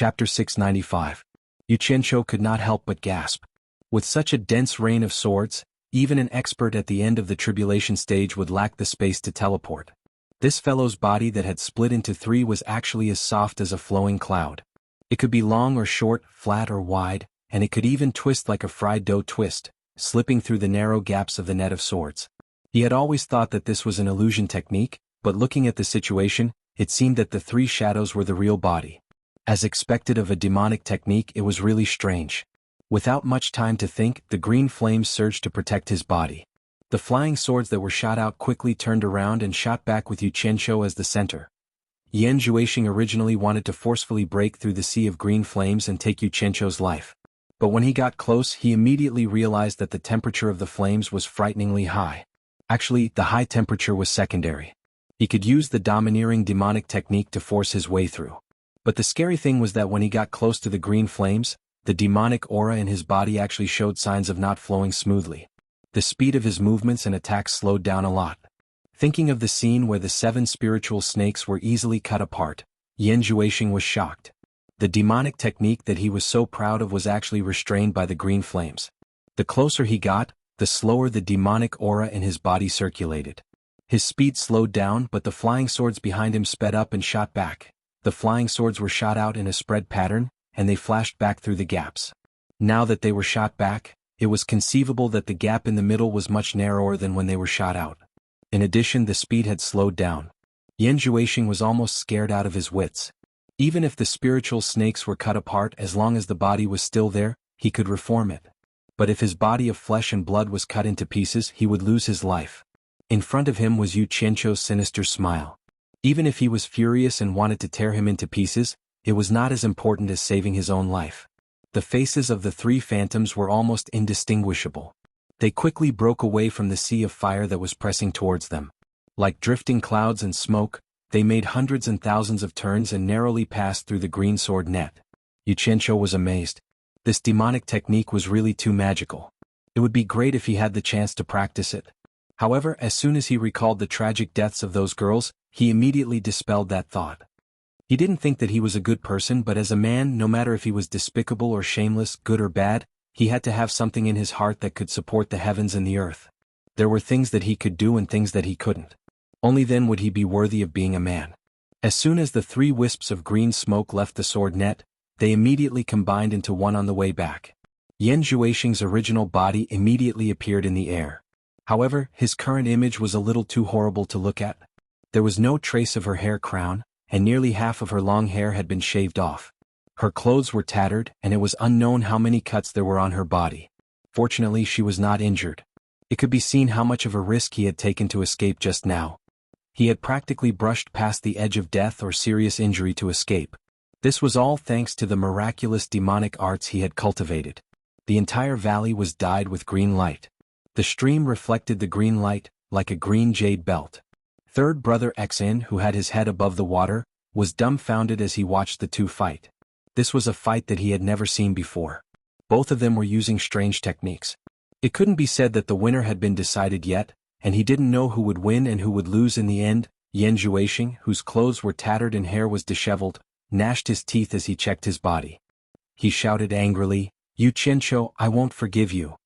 Chapter 695. Yu Qianqiu could not help but gasp. With such a dense rain of swords, even an expert at the end of the tribulation stage would lack the space to teleport. This fellow's body that had split into three was actually as soft as a flowing cloud. It could be long or short, flat or wide, and it could even twist like a fried dough twist, slipping through the narrow gaps of the net of swords. He had always thought that this was an illusion technique, but looking at the situation, it seemed that the three shadows were the real body. As expected of a demonic technique, it was really strange. Without much time to think, the green flames surged to protect his body. The flying swords that were shot out quickly turned around and shot back with Yu Qianqiu as the center. Yan Zhuixing originally wanted to forcefully break through the sea of green flames and take Yu Qianqiu's life. But when he got close, he immediately realized that the temperature of the flames was frighteningly high. Actually, the high temperature was secondary. He could use the domineering demonic technique to force his way through. But the scary thing was that when he got close to the green flames, the demonic aura in his body actually showed signs of not flowing smoothly. The speed of his movements and attacks slowed down a lot. Thinking of the scene where the 7 spiritual snakes were easily cut apart, Yan Zhuixing was shocked. The demonic technique that he was so proud of was actually restrained by the green flames. The closer he got, the slower the demonic aura in his body circulated. His speed slowed down, but the flying swords behind him sped up and shot back. The flying swords were shot out in a spread pattern, and they flashed back through the gaps. Now that they were shot back, it was conceivable that the gap in the middle was much narrower than when they were shot out. In addition, the speed had slowed down. Yan Zhuixing was almost scared out of his wits. Even if the spiritual snakes were cut apart, as long as the body was still there, he could reform it. But if his body of flesh and blood was cut into pieces, he would lose his life. In front of him was Yu Qianqiu's sinister smile. Even if he was furious and wanted to tear him into pieces, it was not as important as saving his own life. The faces of the 3 phantoms were almost indistinguishable. They quickly broke away from the sea of fire that was pressing towards them. Like drifting clouds and smoke, they made hundreds and thousands of turns and narrowly passed through the green sword net. Yu Qianqiu was amazed. This demonic technique was really too magical. It would be great if he had the chance to practice it. However, as soon as he recalled the tragic deaths of those girls, he immediately dispelled that thought. He didn't think that he was a good person, but as a man, no matter if he was despicable or shameless, good or bad, he had to have something in his heart that could support the heavens and the earth. There were things that he could do and things that he couldn't. Only then would he be worthy of being a man. As soon as the 3 wisps of green smoke left the sword net, they immediately combined into one on the way back. Yan Zhuixing's original body immediately appeared in the air. However, his current image was a little too horrible to look at. There was no trace of her hair crown, and nearly half of her long hair had been shaved off. Her clothes were tattered, and it was unknown how many cuts there were on her body. Fortunately, she was not injured. It could be seen how much of a risk he had taken to escape just now. He had practically brushed past the edge of death or serious injury to escape. This was all thanks to the miraculous demonic arts he had cultivated. The entire valley was dyed with green light. The stream reflected the green light, like a green jade belt. Third brother Xin, who had his head above the water, was dumbfounded as he watched the 2 fight. This was a fight that he had never seen before. Both of them were using strange techniques. It couldn't be said that the winner had been decided yet, and he didn't know who would win and who would lose in the end. Yan Zhuixing, whose clothes were tattered and hair was disheveled, gnashed his teeth as he checked his body. He shouted angrily, "Yu Qianqiu, I won't forgive you.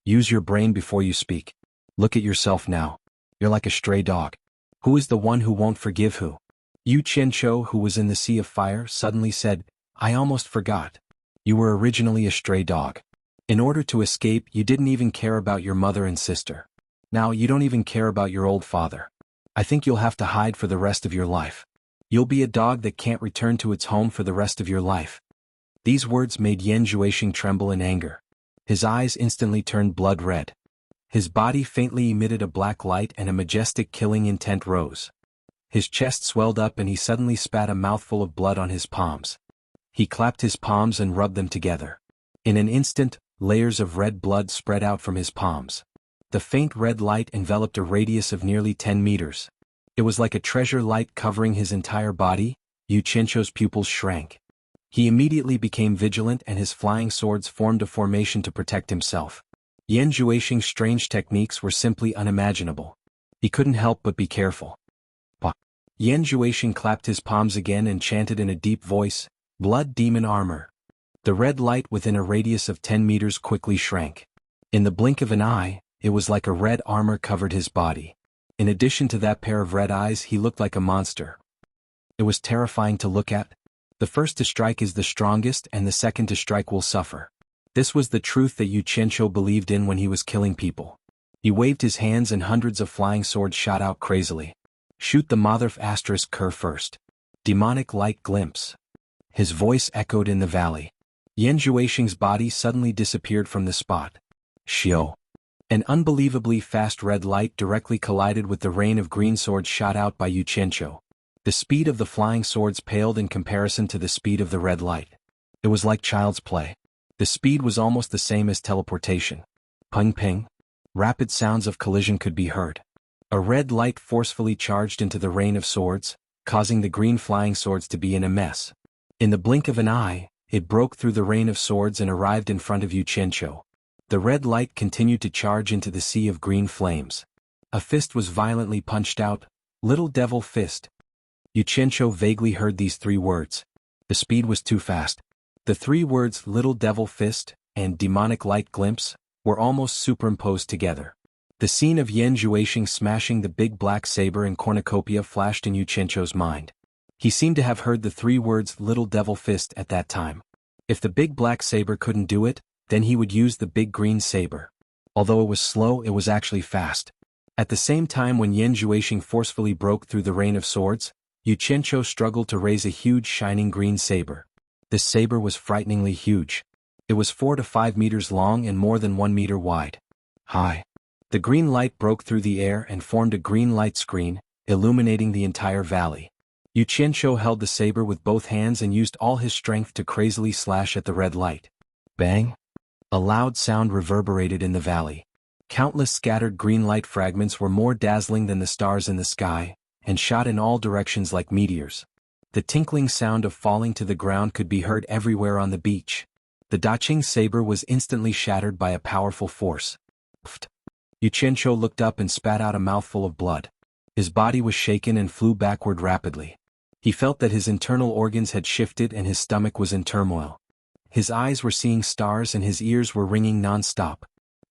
Use your brain before you speak. Look at yourself now. You're like a stray dog. Who is the one who won't forgive who?" Yu Qianqiu, who was in the sea of fire, suddenly said, "I almost forgot. You were originally a stray dog. In order to escape, you didn't even care about your mother and sister. Now you don't even care about your old father. I think you'll have to hide for the rest of your life. You'll be a dog that can't return to its home for the rest of your life." These words made Yan Zhuixing tremble in anger. His eyes instantly turned blood red. His body faintly emitted a black light and a majestic killing intent rose. His chest swelled up and he suddenly spat a mouthful of blood on his palms. He clapped his palms and rubbed them together. In an instant, layers of red blood spread out from his palms. The faint red light enveloped a radius of nearly 10 meters. It was like a treasure light covering his entire body. Yu Qianqiu's pupils shrank. He immediately became vigilant and his flying swords formed a formation to protect himself. Yan Zhuixing's strange techniques were simply unimaginable. He couldn't help but be careful. Yan Zhuixing clapped his palms again and chanted in a deep voice, Blood demon armor. The red light within a radius of 10 meters quickly shrank. In the blink of an eye, it was like a red armor covered his body. In addition to that pair of red eyes, he looked like a monster. It was terrifying to look at. The first to strike is the strongest and the second to strike will suffer. This was the truth that Yu Qianqiu believed in when he was killing people. He waved his hands and hundreds of flying swords shot out crazily. Shoot the mother asterisk cur first. Demonic light glimpse. His voice echoed in the valley. Yan Zhuixing's body suddenly disappeared from the spot. Xiao. An unbelievably fast red light directly collided with the rain of green swords shot out by Yu Qianqiu. The speed of the flying swords paled in comparison to the speed of the red light. It was like child's play. The speed was almost the same as teleportation. Ping ping. Rapid sounds of collision could be heard. A red light forcefully charged into the rain of swords, causing the green flying swords to be in a mess. In the blink of an eye, it broke through the rain of swords and arrived in front of Yu Qianqiu. The red light continued to charge into the sea of green flames. A fist was violently punched out. Little devil fist. Yu Qianqiu vaguely heard these three words. The speed was too fast. The three words little devil fist and demonic light glimpse were almost superimposed together. The scene of Yan Zhuixing smashing the big black saber in cornucopia flashed in Yu Qianqiu's mind. He seemed to have heard the three words little devil fist at that time. If the big black saber couldn't do it, then he would use the big green saber. Although it was slow, it was actually fast. At the same time when Yan Zhuixing forcefully broke through the rain of swords, Yu Qianqiu struggled to raise a huge shining green saber. This saber was frighteningly huge. It was 4 to 5 meters long and more than 1 meter wide. High. The green light broke through the air and formed a green light screen, illuminating the entire valley. Yu Qianqiu held the saber with both hands and used all his strength to crazily slash at the red light. Bang! A loud sound reverberated in the valley. Countless scattered green light fragments were more dazzling than the stars in the sky, and shot in all directions like meteors. The tinkling sound of falling to the ground could be heard everywhere on the beach. The Daqing saber was instantly shattered by a powerful force. Pfft. Yu Qianqiu looked up and spat out a mouthful of blood. His body was shaken and flew backward rapidly. He felt that his internal organs had shifted and his stomach was in turmoil. His eyes were seeing stars and his ears were ringing non-stop.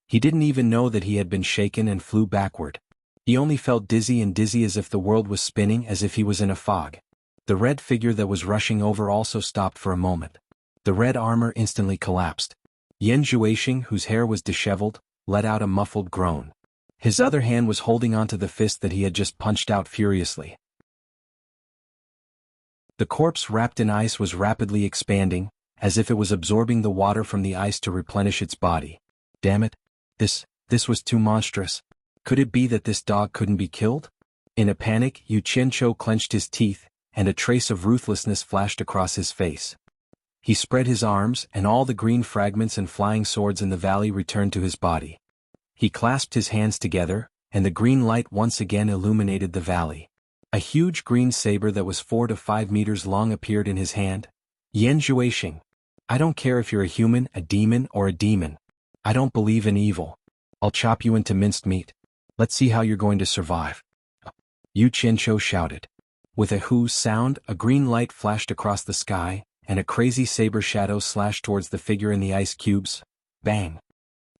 He didn't even know that he had been shaken and flew backward. He only felt dizzy as if the world was spinning, as if he was in a fog. The red figure that was rushing over also stopped for a moment. The red armor instantly collapsed. Yan Zhuixing, whose hair was disheveled, let out a muffled groan. His other hand was holding onto the fist that he had just punched out furiously. The corpse wrapped in ice was rapidly expanding, as if it was absorbing the water from the ice to replenish its body. Damn it. This was too monstrous. Could it be that this dog couldn't be killed? In a panic, Yu Qianqiu clenched his teeth, and a trace of ruthlessness flashed across his face. He spread his arms, and all the green fragments and flying swords in the valley returned to his body. He clasped his hands together, and the green light once again illuminated the valley. A huge green saber that was 4 to 5 meters long appeared in his hand. Yan Zhuixing. I don't care if you're a human, a demon, or a demon. I don't believe in evil. I'll chop you into minced meat. Let's see how you're going to survive. Yu Qianqiu shouted. With a whoo sound, a green light flashed across the sky, and a crazy saber shadow slashed towards the figure in the ice cubes. Bang!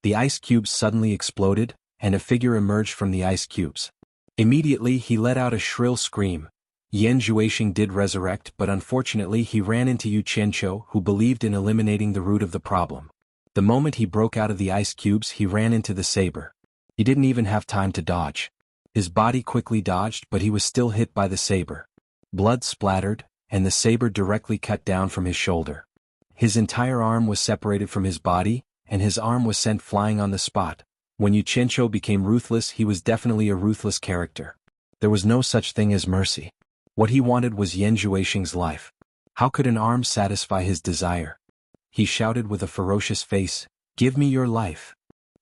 The ice cubes suddenly exploded, and a figure emerged from the ice cubes. Immediately he let out a shrill scream. Yan Zhuixing did resurrect, but unfortunately he ran into Yu Qianqiu, who believed in eliminating the root of the problem. The moment he broke out of the ice cubes, he ran into the saber. He didn't even have time to dodge. His body quickly dodged, but he was still hit by the saber. Blood splattered, and the saber directly cut down from his shoulder. His entire arm was separated from his body, and his arm was sent flying on the spot. When Yu Qianqiu became ruthless, he was definitely a ruthless character. There was no such thing as mercy. What he wanted was Yan Zhuixing's life. How could an arm satisfy his desire? He shouted with a ferocious face, "Give me your life."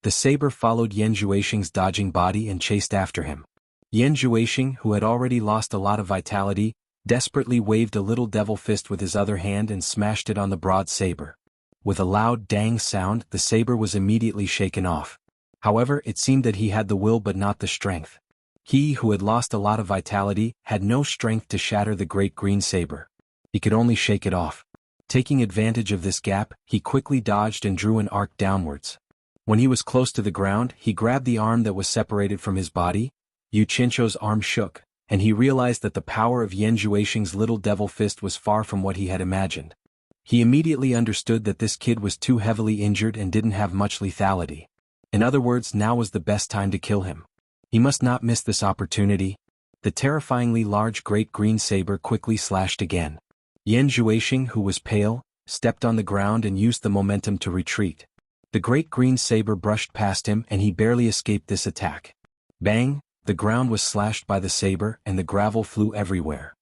The saber followed Yan Zhuixing's dodging body and chased after him. Yan Zhuixing, who had already lost a lot of vitality, desperately waved a little devil fist with his other hand and smashed it on the broad saber. With a loud dang sound, the saber was immediately shaken off. However, it seemed that he had the will but not the strength. He, who had lost a lot of vitality, had no strength to shatter the great green saber. He could only shake it off. Taking advantage of this gap, he quickly dodged and drew an arc downwards. When he was close to the ground, he grabbed the arm that was separated from his body. Yu Qianzhou's arm shook, and he realized that the power of Yan Zhuixing's little devil fist was far from what he had imagined. He immediately understood that this kid was too heavily injured and didn't have much lethality. In other words, now was the best time to kill him. He must not miss this opportunity. The terrifyingly large great green saber quickly slashed again. Yan Zhuixing, who was pale, stepped on the ground and used the momentum to retreat. The great green saber brushed past him and he barely escaped this attack. Bang! The ground was slashed by the saber and the gravel flew everywhere.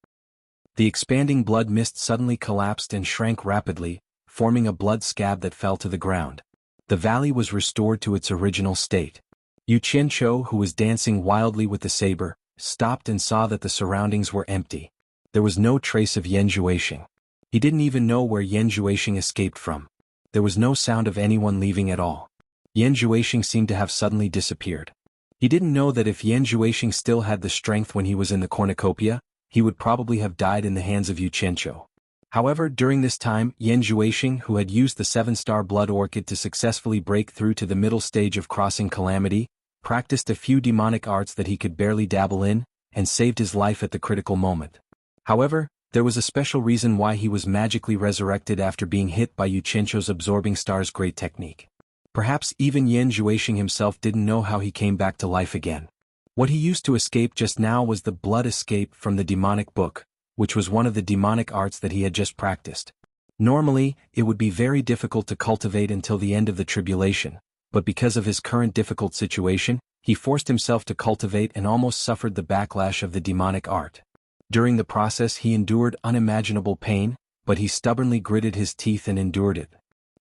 The expanding blood mist suddenly collapsed and shrank rapidly, forming a blood scab that fell to the ground. The valley was restored to its original state. Yu Qianzhou, who was dancing wildly with the saber, stopped and saw that the surroundings were empty. There was no trace of Yan Zhuixing. He didn't even know where Yan Zhuixing escaped from. There was no sound of anyone leaving at all. Yan Zhuixing seemed to have suddenly disappeared. He didn't know that if Yan Zhuixing still had the strength when he was in the cornucopia, he would probably have died in the hands of Yu Qianzhou. However, during this time, Yan Zhuixing, who had used the 7-star blood orchid to successfully break through to the middle stage of crossing calamity, practiced a few demonic arts that he could barely dabble in, and saved his life at the critical moment. However, there was a special reason why he was magically resurrected after being hit by Yu Qianzhou's absorbing star's great technique. Perhaps even Yan Zhuixing himself didn't know how he came back to life again. What he used to escape just now was the blood escape from the demonic book, which was one of the demonic arts that he had just practiced. Normally, it would be very difficult to cultivate until the end of the tribulation, but because of his current difficult situation, he forced himself to cultivate and almost suffered the backlash of the demonic art. During the process he endured unimaginable pain, but he stubbornly gritted his teeth and endured it.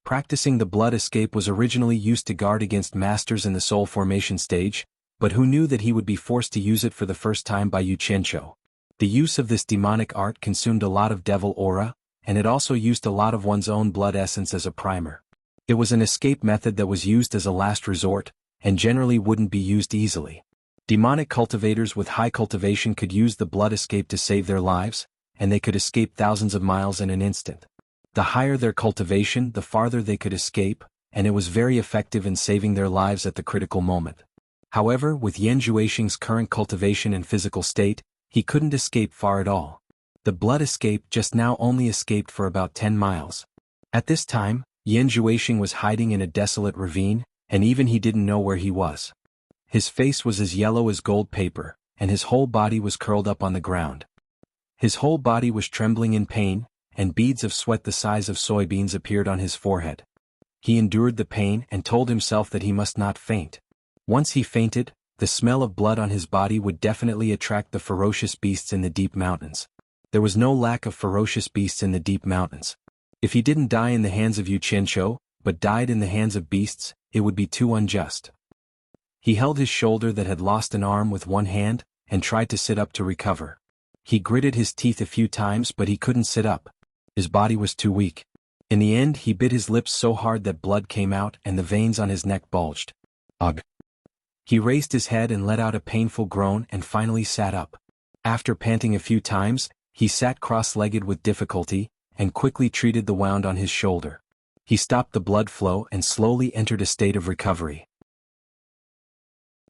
Practicing the blood escape was originally used to guard against masters in the soul formation stage, but who knew that he would be forced to use it for the first time by Yu Qianzhou? The use of this demonic art consumed a lot of devil aura, and it also used a lot of one's own blood essence as a primer. It was an escape method that was used as a last resort, and generally wouldn't be used easily. Demonic cultivators with high cultivation could use the blood escape to save their lives, and they could escape thousands of miles in an instant. The higher their cultivation, the farther they could escape, and it was very effective in saving their lives at the critical moment. However, with Yan Zhuixing's current cultivation and physical state, he couldn't escape far at all. The blood escape just now only escaped for about 10 miles. At this time, Yan Zhuixing was hiding in a desolate ravine, and even he didn't know where he was. His face was as yellow as gold paper, and his whole body was curled up on the ground. His whole body was trembling in pain, and beads of sweat the size of soybeans appeared on his forehead. He endured the pain and told himself that he must not faint. Once he fainted, the smell of blood on his body would definitely attract the ferocious beasts in the deep mountains. There was no lack of ferocious beasts in the deep mountains. If he didn't die in the hands of Yu Qianzhou, but died in the hands of beasts, it would be too unjust. He held his shoulder that had lost an arm with one hand, and tried to sit up to recover. He gritted his teeth a few times but he couldn't sit up. His body was too weak. In the end he bit his lips so hard that blood came out and the veins on his neck bulged. Ugh! He raised his head and let out a painful groan and finally sat up. After panting a few times, he sat cross-legged with difficulty, and quickly treated the wound on his shoulder. He stopped the blood flow and slowly entered a state of recovery.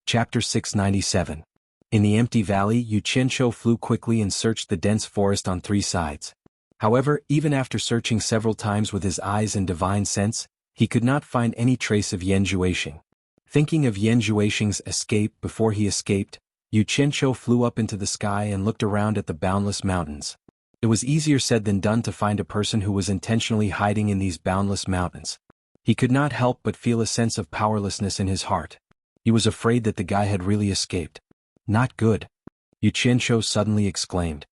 Chapter 697. In the empty valley, Yu Qianzhou flew quickly and searched the dense forest on 3 sides. However, even after searching several times with his eyes and divine sense, he could not find any trace of Yan Zhuixing. Thinking of Yan Zhuixing's escape before he escaped, Yu Qianzhou flew up into the sky and looked around at the boundless mountains. It was easier said than done to find a person who was intentionally hiding in these boundless mountains. He could not help but feel a sense of powerlessness in his heart. He was afraid that the guy had really escaped. Not good. Yu Qianzhou suddenly exclaimed.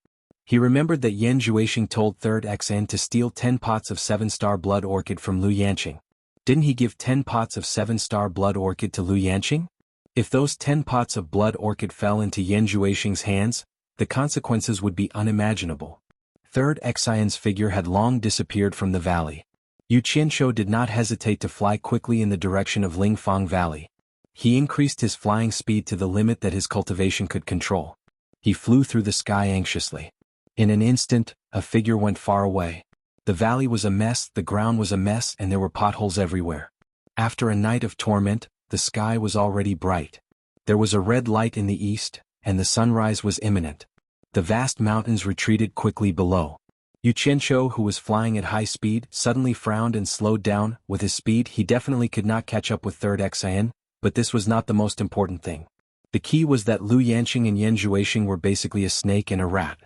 He remembered that Yan Zhuixing told 3rd XN to steal 10 pots of 7-star blood orchid from Lu Yanqing. Didn't he give 10 pots of 7-star blood orchid to Lu Yanqing? If those 10 pots of blood orchid fell into Yan Zhuixing's hands, the consequences would be unimaginable. 3rd XIN's figure had long disappeared from the valley. Yu Qianzhou did not hesitate to fly quickly in the direction of Lingfang Valley. He increased his flying speed to the limit that his cultivation could control. He flew through the sky anxiously. In an instant, a figure went far away. The valley was a mess, the ground was a mess, and there were potholes everywhere. After a night of torment, the sky was already bright. There was a red light in the east, and the sunrise was imminent. The vast mountains retreated quickly below. Yu Qianqiu, who was flying at high speed, suddenly frowned and slowed down. With his speed, he definitely could not catch up with Third Xian, but this was not the most important thing. The key was that Lu Yanqing and Yan Zhuixing were basically a snake and a rat.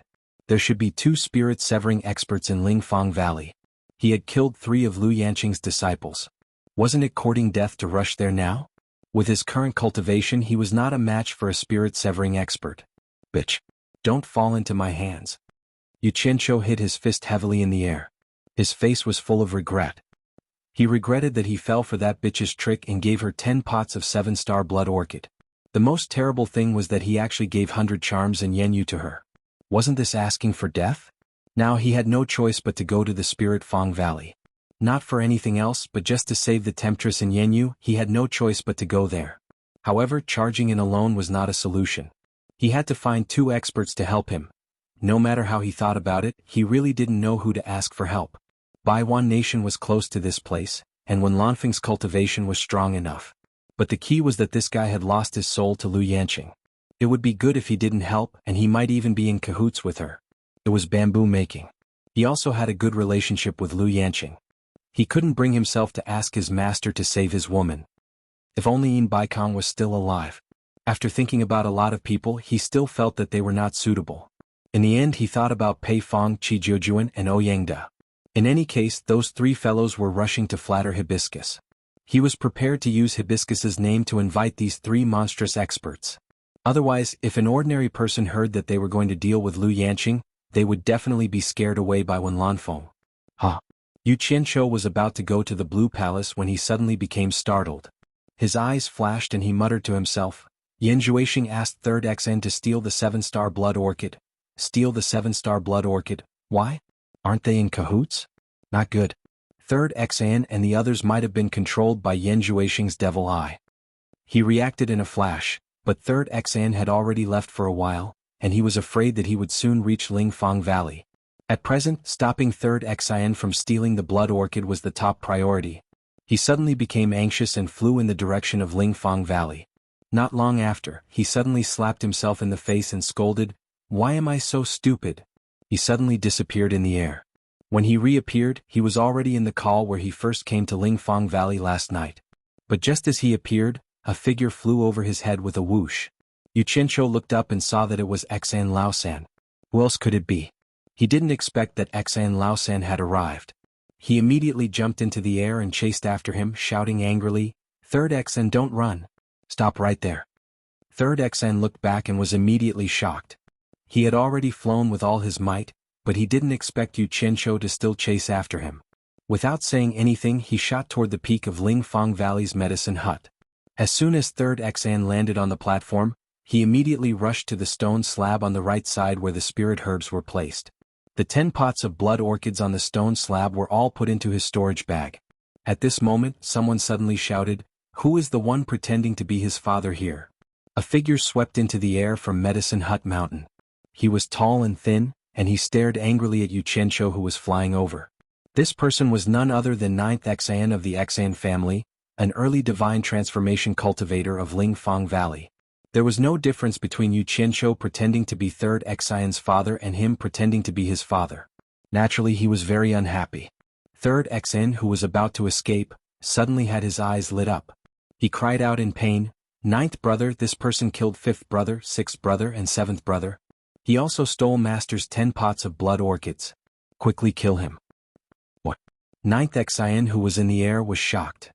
There should be 2 spirit-severing experts in Lingfang Valley. He had killed 3 of Lu Yanqing's disciples. Wasn't it courting death to rush there now? With his current cultivation, he was not a match for a spirit-severing expert. Bitch. Don't fall into my hands. Yu Qianqiu hit his fist heavily in the air. His face was full of regret. He regretted that he fell for that bitch's trick and gave her 10 pots of 7-star blood orchid. The most terrible thing was that he actually gave 100 charms and Yenyu to her. Wasn't this asking for death? Now he had no choice but to go to the Spirit Fang Valley. Not for anything else, but just to save the temptress and Yenyu, he had no choice but to go there. However, charging in alone was not a solution. He had to find 2 experts to help him. No matter how he thought about it, he really didn't know who to ask for help. Baiwan Nation was close to this place, and Wen Lanfeng's cultivation was strong enough. But the key was that this guy had lost his soul to Lu Yanqing. It would be good if he didn't help, and he might even be in cahoots with her. It was bamboo making. He also had a good relationship with Lu Yanqing. He couldn't bring himself to ask his master to save his woman. If only Yin Baikong was still alive. After thinking about a lot of people, he still felt that they were not suitable. In the end, he thought about Pei Fong, Qi Jiujuan, and Ouyangda. In any case, those 3 fellows were rushing to flatter Hibiscus. He was prepared to use Hibiscus's name to invite these 3 monstrous experts. Otherwise, if an ordinary person heard that they were going to deal with Lu Yanqing, they would definitely be scared away by Wen Lanfeng. Yu Qianqiu was about to go to the Blue Palace when he suddenly became startled. His eyes flashed and he muttered to himself. Yan Zhuixing asked Third Xn to steal the 7-star blood orchid. Steal the 7-star blood orchid? Why? Aren't they in cahoots? Not good. Third Xan and the others might have been controlled by Yan Zhuixing's devil eye. He reacted in a flash, but Third Xan had already left for a while, and he was afraid that he would soon reach Lingfang Valley. At present, stopping Third Xian from stealing the blood orchid was the top priority. He suddenly became anxious and flew in the direction of Lingfang Valley. Not long after, he suddenly slapped himself in the face and scolded, "Why am I so stupid?" He suddenly disappeared in the air. When he reappeared, he was already in the call where he first came to Lingfang Valley last night. But just as he appeared, a figure flew over his head with a whoosh. Yu Qianqiu looked up and saw that it was Xan Laosan. Who else could it be? He didn't expect that Xan Laosan had arrived. He immediately jumped into the air and chased after him, shouting angrily, "Third Xan, don't run. Stop right there." Third Xan looked back and was immediately shocked. He had already flown with all his might, but he didn't expect Yu Qianqiu to still chase after him. Without saying anything, he shot toward the peak of Lingfang Valley's medicine hut. As soon as Third Xan landed on the platform, he immediately rushed to the stone slab on the right side where the spirit herbs were placed. The 10 pots of blood orchids on the stone slab were all put into his storage bag. At this moment, someone suddenly shouted, "Who is the one pretending to be his father here?" A figure swept into the air from Medicine Hut Mountain. He was tall and thin, and he stared angrily at Yu Qianqiu who was flying over. This person was none other than 9th Xan of the Xan family, an early divine transformation cultivator of Lingfang Valley. There was no difference between Yu Qianqiu pretending to be Third Xian's father and him pretending to be his father. Naturally, he was very unhappy. Third Xan, who was about to escape, suddenly had his eyes lit up. He cried out in pain, "Ninth brother, this person killed 5th brother, 6th brother, and 7th brother. He also stole Master's 10 pots of blood orchids. Quickly kill him." What? 9th Xian, who was in the air, was shocked.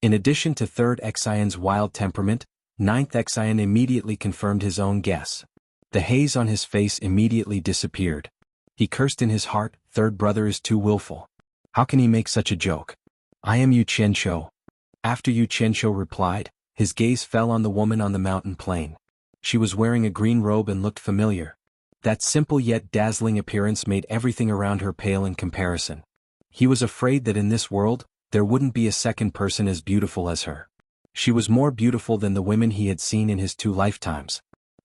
In addition to Third Xian's wild temperament, 9th Xian immediately confirmed his own guess. The haze on his face immediately disappeared. He cursed in his heart, "Third brother is too willful. How can he make such a joke? I am Yu Qianqiu." After Yu Qianqiu replied, his gaze fell on the woman on the mountain plain. She was wearing a green robe and looked familiar. That simple yet dazzling appearance made everything around her pale in comparison. He was afraid that in this world, there wouldn't be a second person as beautiful as her. She was more beautiful than the women he had seen in his 2 lifetimes.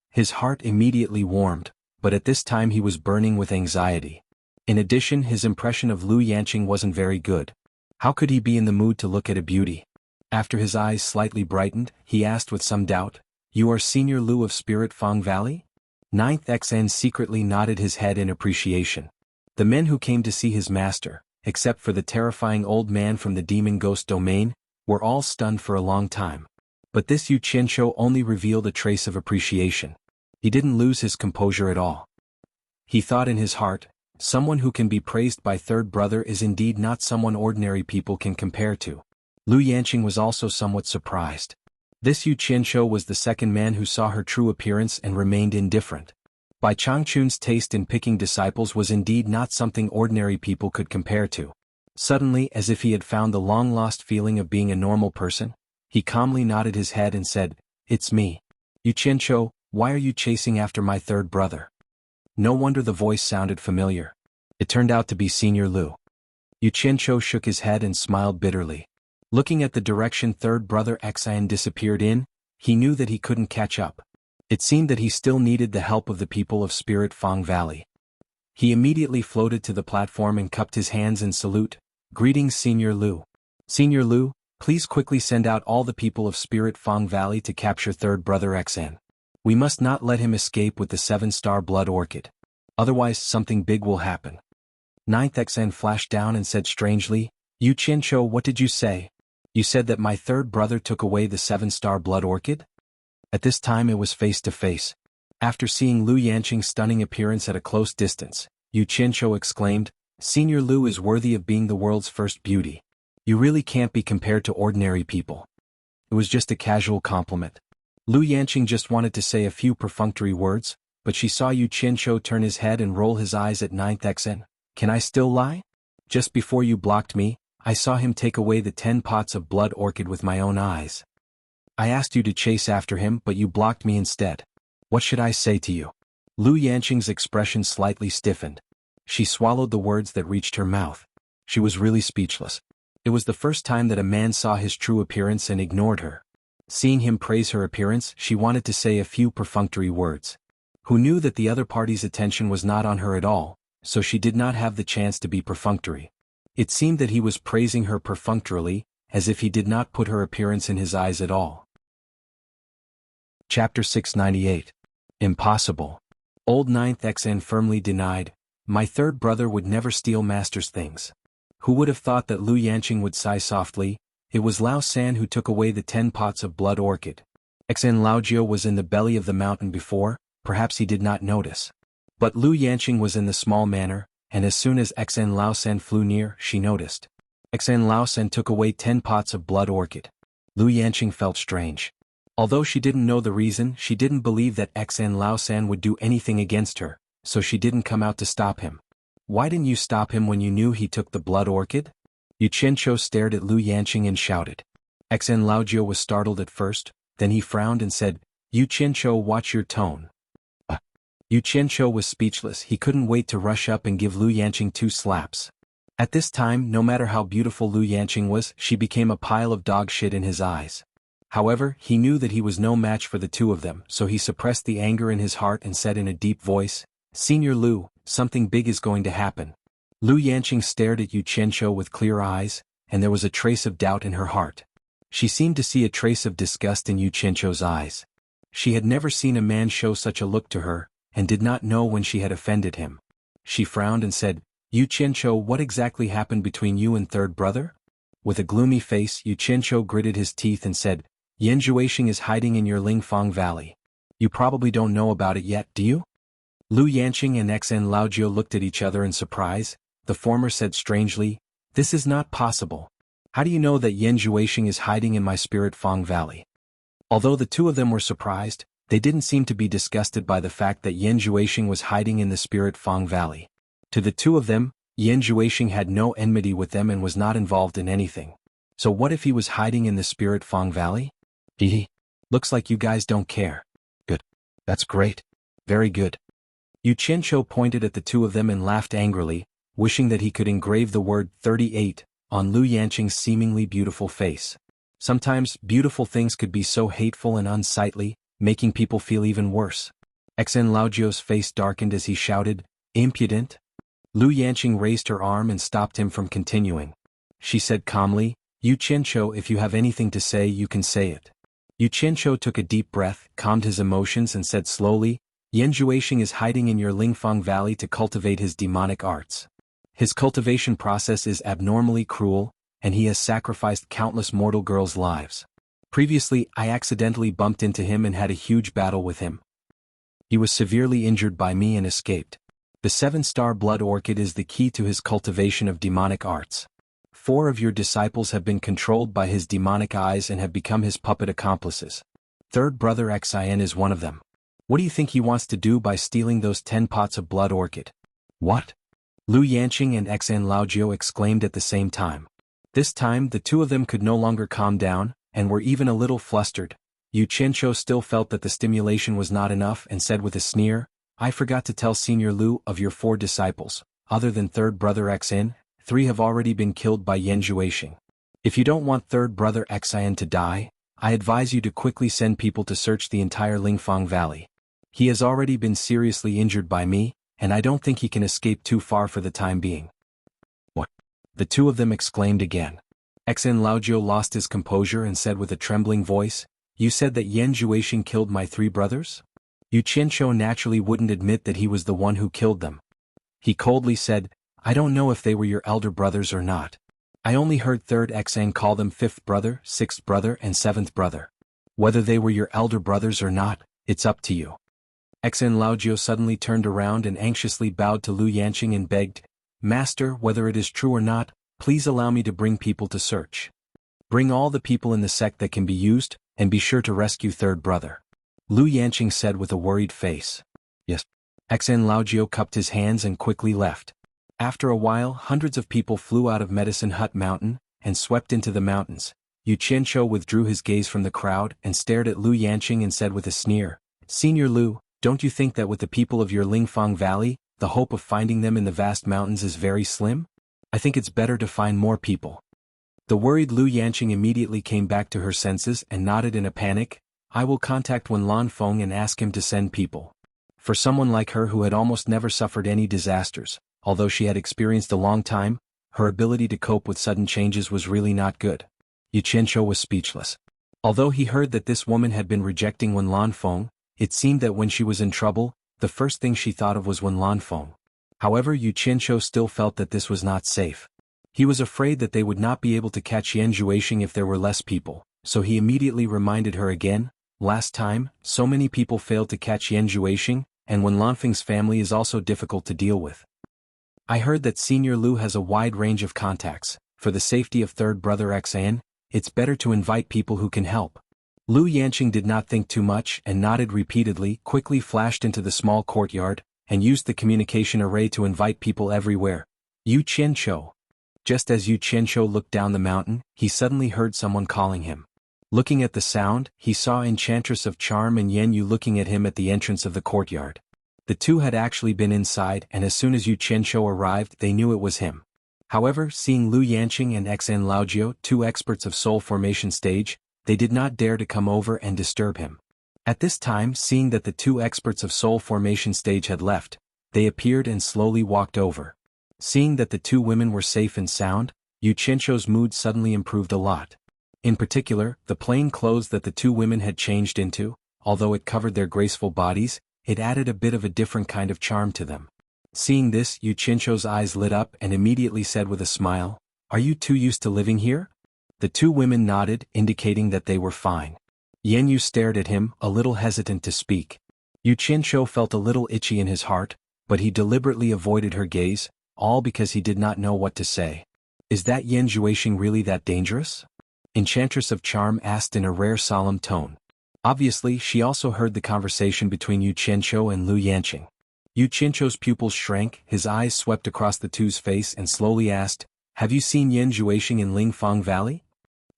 His heart immediately warmed, but at this time he was burning with anxiety. In addition, his impression of Lu Yanqing wasn't very good. How could he be in the mood to look at a beauty? After his eyes slightly brightened, he asked with some doubt, "You are Senior Lu of Spirit Fang Valley?" Ninth XN secretly nodded his head in appreciation. The men who came to see his master, except for the terrifying old man from the demon ghost domain, were all stunned for a long time. But this Yu Qianqiu only revealed a trace of appreciation. He didn't lose his composure at all. He thought in his heart, someone who can be praised by third brother is indeed not someone ordinary people can compare to. Lu Yanqing was also somewhat surprised. This Yu Qianqiu was the second man who saw her true appearance and remained indifferent. Bai Changchun's taste in picking disciples was indeed not something ordinary people could compare to. Suddenly, as if he had found the long-lost feeling of being a normal person, he calmly nodded his head and said, "It's me. Yu Qianqiu, why are you chasing after my third brother?" No wonder the voice sounded familiar. It turned out to be Senior Lu. Yu Qianqiu shook his head and smiled bitterly. Looking at the direction third brother Xian disappeared in, he knew that he couldn't catch up. It seemed that he still needed the help of the people of Spirit Fang Valley. He immediately floated to the platform and cupped his hands in salute. "Greetings, Senior Lu. Senior Lu, please quickly send out all the people of Spirit Fang Valley to capture third brother Xian. We must not let him escape with the 7-star blood orchid. Otherwise something big will happen." Ninth Xian flashed down and said strangely, "Yu Qianqiu, what did you say? You said that my third brother took away the 7-star blood orchid?" At this time it was face to face. After seeing Lu Yanqing's stunning appearance at a close distance, Yu Qianqiu exclaimed, "Senior Lu is worthy of being the world's first beauty. You really can't be compared to ordinary people." It was just a casual compliment. Lu Yanqing just wanted to say a few perfunctory words, but she saw Yu Qianqiu turn his head and roll his eyes at Ninth Xian. "Can I still lie? Just before you blocked me, I saw him take away the 10 pots of blood orchid with my own eyes. I asked you to chase after him, but you blocked me instead. What should I say to you?" Lu Yanqing's expression slightly stiffened. She swallowed the words that reached her mouth. She was really speechless. It was the first time that a man saw his true appearance and ignored her. Seeing him praise her appearance, she wanted to say a few perfunctory words. Who knew that the other party's attention was not on her at all, so she did not have the chance to be perfunctory. It seemed that he was praising her perfunctorily, as if he did not put her appearance in his eyes at all. Chapter 698. Impossible. Old Ninth Xian firmly denied, "My third brother would never steal master's things." Who would have thought that Lu Yanqing would sigh softly? It was Lao San who took away the 10 pots of blood orchid. Xian Laojiu was in the belly of the mountain before, perhaps he did not notice. But Lu Yanqing was in the small manor, and as soon as Xian Laosan flew near, she noticed. Xian Laosan took away 10 pots of blood orchid. Lu Yanqing felt strange. Although she didn't know the reason, she didn't believe that Xian Laosan would do anything against her, so she didn't come out to stop him. "Why didn't you stop him when you knew he took the blood orchid?" Yu Qianqiu stared at Lu Yanqing and shouted. Xian Laojiu was startled at first, then he frowned and said, "Yu Qianqiu, watch your tone." Yu Qianqiu was speechless. He couldn't wait to rush up and give Lu Yanqing 2 slaps. At this time, no matter how beautiful Lu Yanqing was, she became a pile of dog shit in his eyes. However, he knew that he was no match for the two of them, so he suppressed the anger in his heart and said in a deep voice, "Senior Lu, something big is going to happen." Lu Yanqing stared at Yu Qianqiu with clear eyes, and there was a trace of doubt in her heart. She seemed to see a trace of disgust in Yu Qianqiu's eyes. She had never seen a man show such a look to her, and did not know when she had offended him. She frowned and said, "Yu Qianqiu, what exactly happened between you and third brother?" With a gloomy face, Yu Qianqiu gritted his teeth and said, "Yan Juixing is hiding in your Lingfang Valley. You probably don't know about it yet, do you?" Lu Yanqing and Xian Laojiu looked at each other in surprise. The former said strangely, "This is not possible. How do you know that Yan Juixing is hiding in my Spirit Fang Valley?" Although the two of them were surprised, they didn't seem to be disgusted by the fact that Yan Juixing was hiding in the Spirit Fang Valley. To the two of them, Yan Juixing had no enmity with them and was not involved in anything. So what if he was hiding in the Spirit Fang Valley? Looks like you guys don't care. Good. That's great. Very good. Yu Qianqiu pointed at the two of them and laughed angrily, wishing that he could engrave the word 38 on Lu Yanqing's seemingly beautiful face. Sometimes, beautiful things could be so hateful and unsightly, making people feel even worse. Xian Laojiu's face darkened as he shouted, "Impudent! Lu Yanqing raised her arm and stopped him from continuing. She said calmly, Yu Qianqiu, if you have anything to say you can say it. Yu Qianqiu took a deep breath, calmed his emotions and said slowly, Yan Juexing is hiding in your Lingfang Valley to cultivate his demonic arts. His cultivation process is abnormally cruel, and he has sacrificed countless mortal girls' lives. Previously, I accidentally bumped into him and had a huge battle with him. He was severely injured by me and escaped. The 7-star blood orchid is the key to his cultivation of demonic arts. 4 of your disciples have been controlled by his demonic eyes and have become his puppet accomplices. Third brother Xin is one of them. What do you think he wants to do by stealing those 10 pots of blood orchid? What? Lu Yanqing and Xin Laojiu exclaimed at the same time. This time the two of them could no longer calm down, and were even a little flustered. Yu Qianqiu still felt that the stimulation was not enough and said with a sneer, I forgot to tell Senior Lu, of your 4 disciples, other than third brother Xin, 3 have already been killed by Yan Juexing. If you don't want third brother Xin to die, I advise you to quickly send people to search the entire Lingfang Valley. He has already been seriously injured by me, and I don't think he can escape too far for the time being. What? The two of them exclaimed again. Xin Laojiu lost his composure and said with a trembling voice, You said that Yan Juexing killed my 3 brothers? Yu Qianqiu naturally wouldn't admit that he was the one who killed them. He coldly said, I don't know if they were your elder brothers or not. I only heard third Xin call them 5th brother, 6th brother and 7th brother. Whether they were your elder brothers or not, it's up to you. Xin Laojiu suddenly turned around and anxiously bowed to Lu Yanqing and begged, Master, whether it is true or not, please allow me to bring people to search. Bring all the people in the sect that can be used, and be sure to rescue third brother. Lu Yanqing said with a worried face. Yes. Xin Laojiu cupped his hands and quickly left. After a while, hundreds of people flew out of Medicine Hut Mountain, and swept into the mountains. Yu Qianqiu withdrew his gaze from the crowd and stared at Lu Yanqing and said with a sneer, Senior Lu, don't you think that with the people of your Lingfang Valley, the hope of finding them in the vast mountains is very slim? I think it's better to find more people. The worried Lu Yanqing immediately came back to her senses and nodded in a panic, I will contact Wen Lanfeng and ask him to send people. For someone like her who had almost never suffered any disasters, although she had experienced a long time, her ability to cope with sudden changes was really not good. Yu Qianqiu was speechless. Although he heard that this woman had been rejecting Wen Lanfeng, it seemed that when she was in trouble, the first thing she thought of was Wen Lanfeng. However, Yu Qianqiu still felt that this was not safe. He was afraid that they would not be able to catch Yan Juexing if there were less people, so he immediately reminded her again, last time, so many people failed to catch Yan Juexing, and Wen Lanfeng's family is also difficult to deal with. I heard that Senior Lu has a wide range of contacts. For the safety of third brother Xin, it's better to invite people who can help. Lu Yanqing did not think too much and nodded repeatedly, quickly flashed into the small courtyard, and used the communication array to invite people everywhere. Yu Qianqiu. Just as Yu Qianqiu looked down the mountain, he suddenly heard someone calling him. Looking at the sound, he saw Enchantress of Charm and Yan Yu looking at him at the entrance of the courtyard. The two had actually been inside, and as soon as Yu Qianqiu arrived they knew it was him. However, seeing Lu Yanqing and Xin Laojiu, 2 experts of soul formation stage, they did not dare to come over and disturb him. At this time, seeing that the 2 experts of soul formation stage had left, they appeared and slowly walked over. Seeing that the 2 women were safe and sound, Yu Qianqiu's mood suddenly improved a lot. In particular, the plain clothes that the 2 women had changed into, although it covered their graceful bodies, it added a bit of a different kind of charm to them. Seeing this, Yu Qianqiu's eyes lit up and immediately said with a smile, Are you 2 used to living here? The 2 women nodded, indicating that they were fine. Yan Yu stared at him, a little hesitant to speak. Yu Qianqiu felt a little itchy in his heart, but he deliberately avoided her gaze, all because he did not know what to say. Is that Yan Juexing really that dangerous? Enchantress of Charm asked in a rare solemn tone. Obviously, she also heard the conversation between Yu Qianqiu and Lu Yanqing. Yu Qianqiu's pupils shrank, his eyes swept across the 2's face and slowly asked, Have you seen Yan Juexing in Lingfang Valley?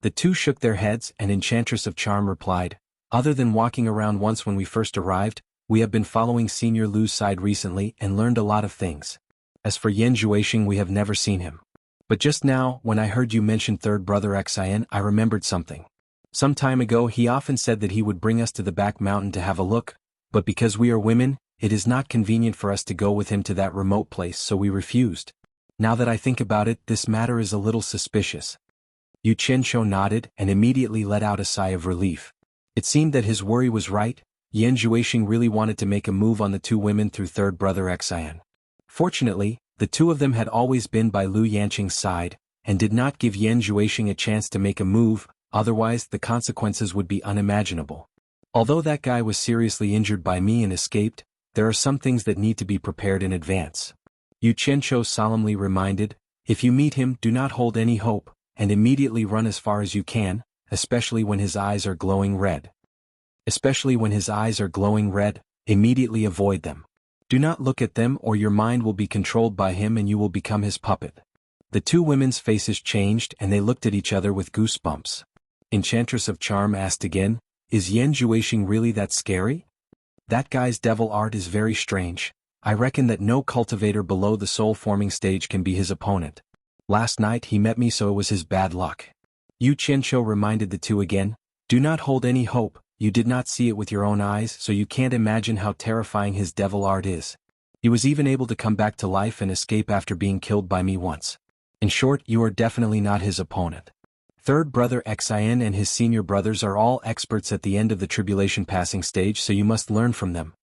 The 2 shook their heads and Enchantress of Charm replied, Other than walking around once when we first arrived, we have been following Senior Lu's side recently and learned a lot of things. As for Yan Juexing, we have never seen him. But just now, when I heard you mention third brother Xin, I remembered something. Some time ago he often said that he would bring us to the back mountain to have a look, but because we are women, it is not convenient for us to go with him to that remote place, so we refused. Now that I think about it, this matter is a little suspicious." Yu Qianqiu nodded and immediately let out a sigh of relief. It seemed that his worry was right. Yan Zhuixing really wanted to make a move on the two women through third brother Xian. Fortunately, the two of them had always been by Lu Yanqing's side, and did not give Yan Zhuixing a chance to make a move, otherwise the consequences would be unimaginable. Although that guy was seriously injured by me and escaped, there are some things that need to be prepared in advance. Yu Qianqiu solemnly reminded, "If you meet him, do not hold any hope, and immediately run as far as you can, especially when his eyes are glowing red. Immediately avoid them. Do not look at them or your mind will be controlled by him and you will become his puppet." The two women's faces changed and they looked at each other with goosebumps. Enchantress of Charm asked again, "Is Yan Zhuixing really that scary? That guy's devil art is very strange. I reckon that no cultivator below the soul-forming stage can be his opponent. Last night he met me, so it was his bad luck." Yu Qianqiu reminded the two again, "Do not hold any hope, you did not see it with your own eyes, so you can't imagine how terrifying his devil art is. He was even able to come back to life and escape after being killed by me once. In short, you are definitely not his opponent. Third brother Xian and his senior brothers are all experts at the end of the tribulation passing stage, so you must learn from them.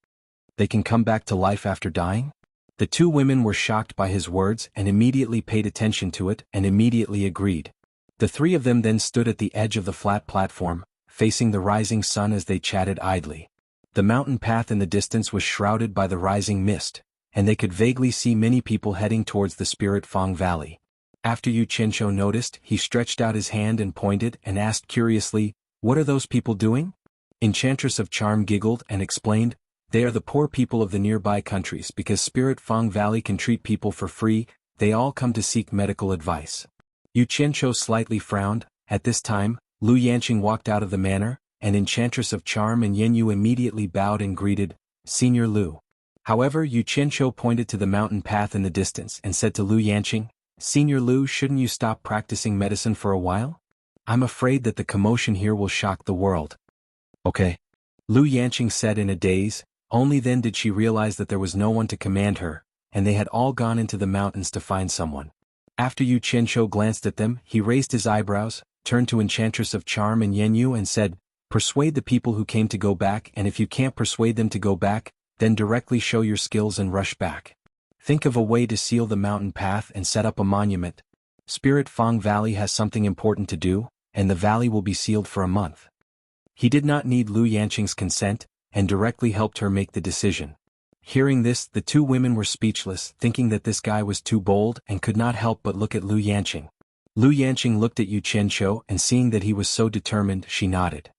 They can come back to life after dying?" The two women were shocked by his words and immediately paid attention to it and immediately agreed. The three of them then stood at the edge of the flat platform, facing the rising sun as they chatted idly. The mountain path in the distance was shrouded by the rising mist, and they could vaguely see many people heading towards the Spirit Fang Valley. After Yu Qianqiu noticed, he stretched out his hand and pointed and asked curiously, "What are those people doing?" Enchantress of Charm giggled and explained, "They are the poor people of the nearby countries. Because Spirit Fang Valley can treat people for free, they all come to seek medical advice." Yu Qianqiu slightly frowned. At this time, Lu Yanqing walked out of the manor, and Enchantress of Charm and Yan Yu immediately bowed and greeted, "Senior Lu." However, Yu Qianqiu pointed to the mountain path in the distance and said to Lu Yanqing, "Senior Lu, shouldn't you stop practicing medicine for a while? I'm afraid that the commotion here will shock the world." "Okay," Lu Yanqing said in a daze. Only then did she realize that there was no one to command her, and they had all gone into the mountains to find someone. After Yu Qianqiu glanced at them, he raised his eyebrows, turned to Enchantress of Charm and Yan Yu and said, "Persuade the people who came to go back, and if you can't persuade them to go back, then directly show your skills and rush back. Think of a way to seal the mountain path and set up a monument. Spirit Fang Valley has something important to do, and the valley will be sealed for a month." He did not need Lu Yanqing's consent, and directly helped her make the decision. Hearing this, the two women were speechless, thinking that this guy was too bold and could not help but look at Lu Yanqing. Lu Yanqing looked at Yu Qianqiu and seeing that he was so determined, she nodded.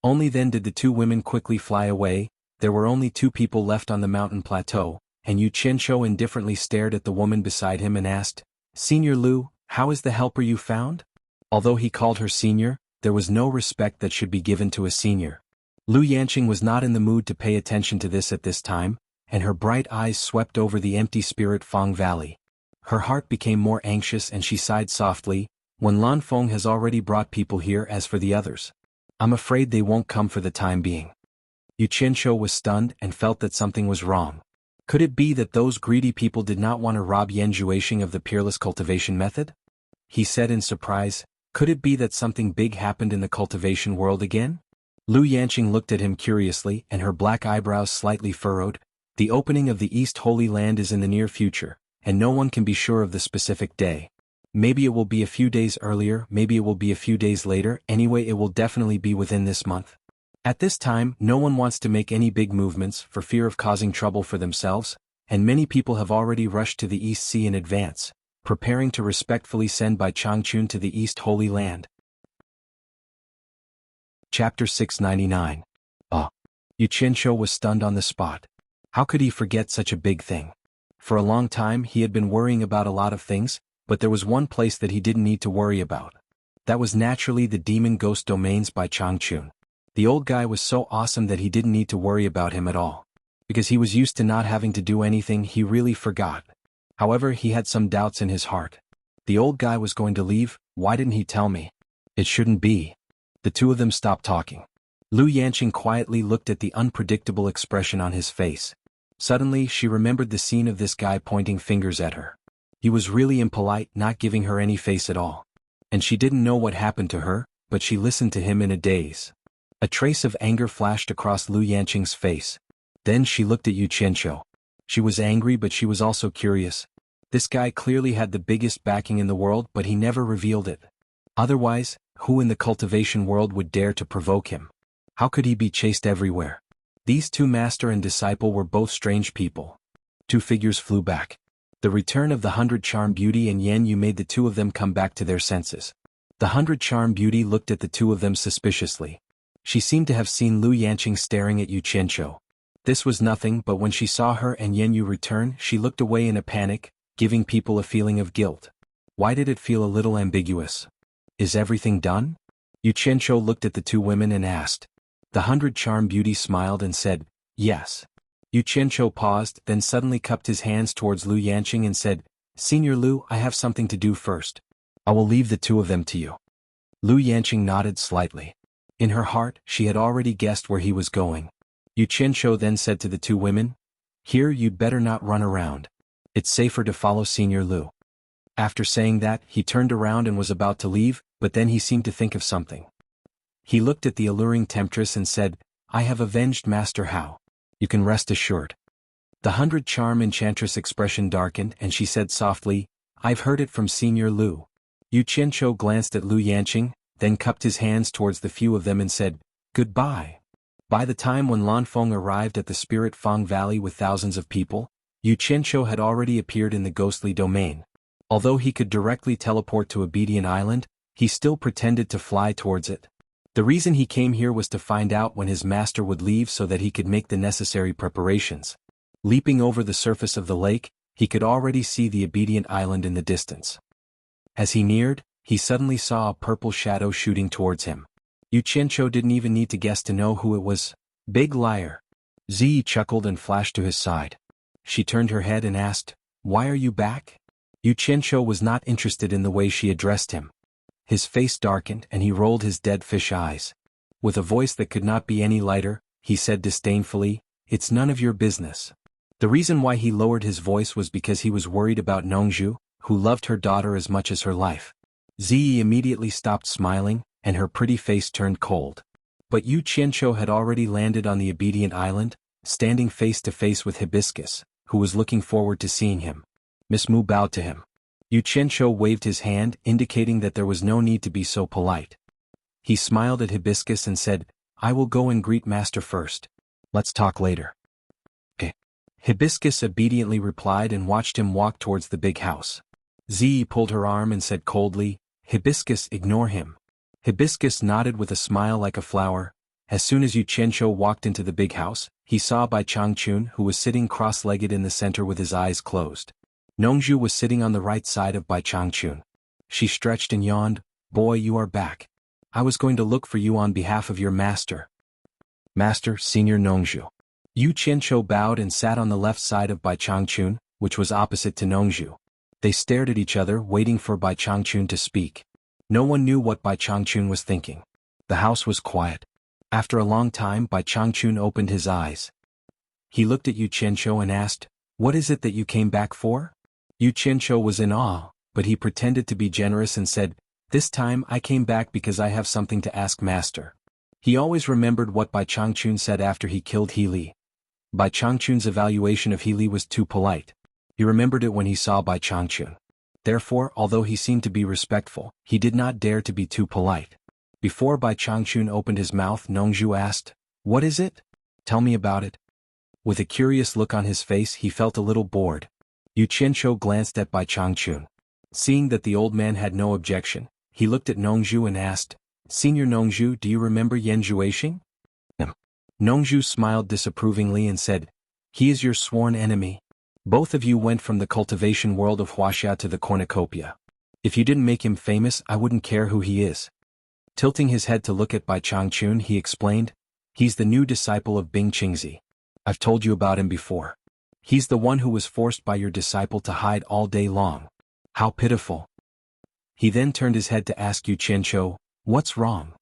Only then did the two women quickly fly away. There were only two people left on the mountain plateau, and Yu Qianqiu indifferently stared at the woman beside him and asked, "Senior Lu, how is the helper you found?" Although he called her senior, there was no respect that should be given to a senior. Lu Yanqing was not in the mood to pay attention to this at this time, and her bright eyes swept over the empty Spirit Fang Valley. Her heart became more anxious and she sighed softly, "When Lan Feng has already brought people here. As for the others, I'm afraid they won't come for the time being." Yu Qianqiu was stunned and felt that something was wrong. Could it be that those greedy people did not want to rob Yan Zhuixing of the peerless cultivation method? He said in surprise, "Could it be that something big happened in the cultivation world again?" Lu Yanqing looked at him curiously and her black eyebrows slightly furrowed. "The opening of the East Holy Land is in the near future, and no one can be sure of the specific day. Maybe it will be a few days earlier, maybe it will be a few days later, anyway it will definitely be within this month. At this time, no one wants to make any big movements for fear of causing trouble for themselves, and many people have already rushed to the East Sea in advance, preparing to respectfully send by Changchun to the East Holy Land." Chapter 699. Yu Qianqiu was stunned on the spot. How could he forget such a big thing? For a long time he had been worrying about a lot of things, but there was one place that he didn't need to worry about. That was naturally the demon ghost domains by Changchun. The old guy was so awesome that he didn't need to worry about him at all. Because he was used to not having to do anything, he really forgot. However, he had some doubts in his heart. The old guy was going to leave. Why didn't he tell me? It shouldn't be. The two of them stopped talking. Lu Yanqing quietly looked at the unpredictable expression on his face. Suddenly she remembered the scene of this guy pointing fingers at her. He was really impolite, not giving her any face at all. And she didn't know what happened to her, but she listened to him in a daze. A trace of anger flashed across Lu Yanqing's face. Then she looked at Yu Qianqiu. She was angry, but she was also curious. This guy clearly had the biggest backing in the world, but he never revealed it. Otherwise, who in the cultivation world would dare to provoke him? How could he be chased everywhere? These two master and disciple were both strange people. Two figures flew back. The return of the 100 Charm Beauty and Yan Yu made the two of them come back to their senses. The 100 Charm Beauty looked at the two of them suspiciously. She seemed to have seen Lu Yanqing staring at Yu Qianqiu. This was nothing, but when she saw her and Yan Yu return, she looked away in a panic, giving people a feeling of guilt. Why did it feel a little ambiguous? Is everything done? Yu Qianqiu looked at the two women and asked. The 100 Charm Beauty smiled and said, yes. Yu Qianqiu paused, then suddenly cupped his hands towards Lu Yanqing and said, Senior Lu, I have something to do first. I will leave the two of them to you. Lu Yanqing nodded slightly. In her heart, she had already guessed where he was going. Yu Qianqiu then said to the two women, here you'd better not run around. It's safer to follow Senior Lu. After saying that, he turned around and was about to leave, but then he seemed to think of something. He looked at the alluring temptress and said, I have avenged Master Hao. You can rest assured. The 100 Charm Enchantress expression darkened and she said softly, I've heard it from Senior Lu. Yu Qianqiu glanced at Lu Yanqing, then cupped his hands towards the few of them and said, goodbye. By the time when Lanfeng arrived at the Spirit Fang Valley with thousands of people, Yu Qianqiu had already appeared in the ghostly domain. Although he could directly teleport to Obedient Island, he still pretended to fly towards it. The reason he came here was to find out when his master would leave so that he could make the necessary preparations. Leaping over the surface of the lake, he could already see the Obedient Island in the distance. As he neared, he suddenly saw a purple shadow shooting towards him. Yu Qianqiu didn't even need to guess to know who it was. Big liar. Ziyi chuckled and flashed to his side. She turned her head and asked, why are you back? Yu Qianqiu was not interested in the way she addressed him. His face darkened and he rolled his dead fish eyes. With a voice that could not be any lighter, he said disdainfully, it's none of your business. The reason why he lowered his voice was because he was worried about Nongzhu, who loved her daughter as much as her life. Ziyi immediately stopped smiling, and her pretty face turned cold. But Yu Qianqiu had already landed on the Obedient Island, standing face to face with Hibiscus, who was looking forward to seeing him. Miss Mu bowed to him. Yu Qianqiu waved his hand, indicating that there was no need to be so polite. He smiled at Hibiscus and said, I will go and greet Master first. Let's talk later. Okay. Hibiscus obediently replied and watched him walk towards the big house. Ziyi pulled her arm and said coldly, Hibiscus, ignore him. Hibiscus nodded with a smile like a flower. As soon as Yu Qianqiu walked into the big house, he saw Bai Changchun, who was sitting cross-legged in the center with his eyes closed. Nongzhu was sitting on the right side of Bai Changchun. She stretched and yawned, boy, you are back. I was going to look for you on behalf of your master. Master, Senior Nongzhu. Yu Qianqiu bowed and sat on the left side of Bai Changchun, which was opposite to Nongzhu. They stared at each other, waiting for Bai Changchun to speak. No one knew what Bai Changchun was thinking. The house was quiet. After a long time, Bai Changchun opened his eyes. He looked at Yu Qianqiu and asked, what is it that you came back for? Yu Qianqiu was in awe, but he pretended to be generous and said, this time I came back because I have something to ask Master. He always remembered what Bai Changchun said after he killed He Li. Bai Changchun's evaluation of He Li was too polite. He remembered it when he saw Bai Changchun. Therefore, although he seemed to be respectful, he did not dare to be too polite. Before Bai Changchun opened his mouth, Nongzhu asked, what is it? Tell me about it. With a curious look on his face, he felt a little bored. Yu Qianqiu glanced at Bai Changchun. Seeing that the old man had no objection, he looked at Nongzhu and asked, Senior Nongzhu, do you remember Yan Zhuixing? Nongzhu smiled disapprovingly and said, he is your sworn enemy. Both of you went from the cultivation world of Huaxia to the cornucopia. If you didn't make him famous, I wouldn't care who he is. Tilting his head to look at Bai Changchun, he explained, he's the new disciple of Bing Qingzi. I've told you about him before. He's the one who was forced by your disciple to hide all day long. How pitiful. He then turned his head to ask Yu Qianqiu, what's wrong?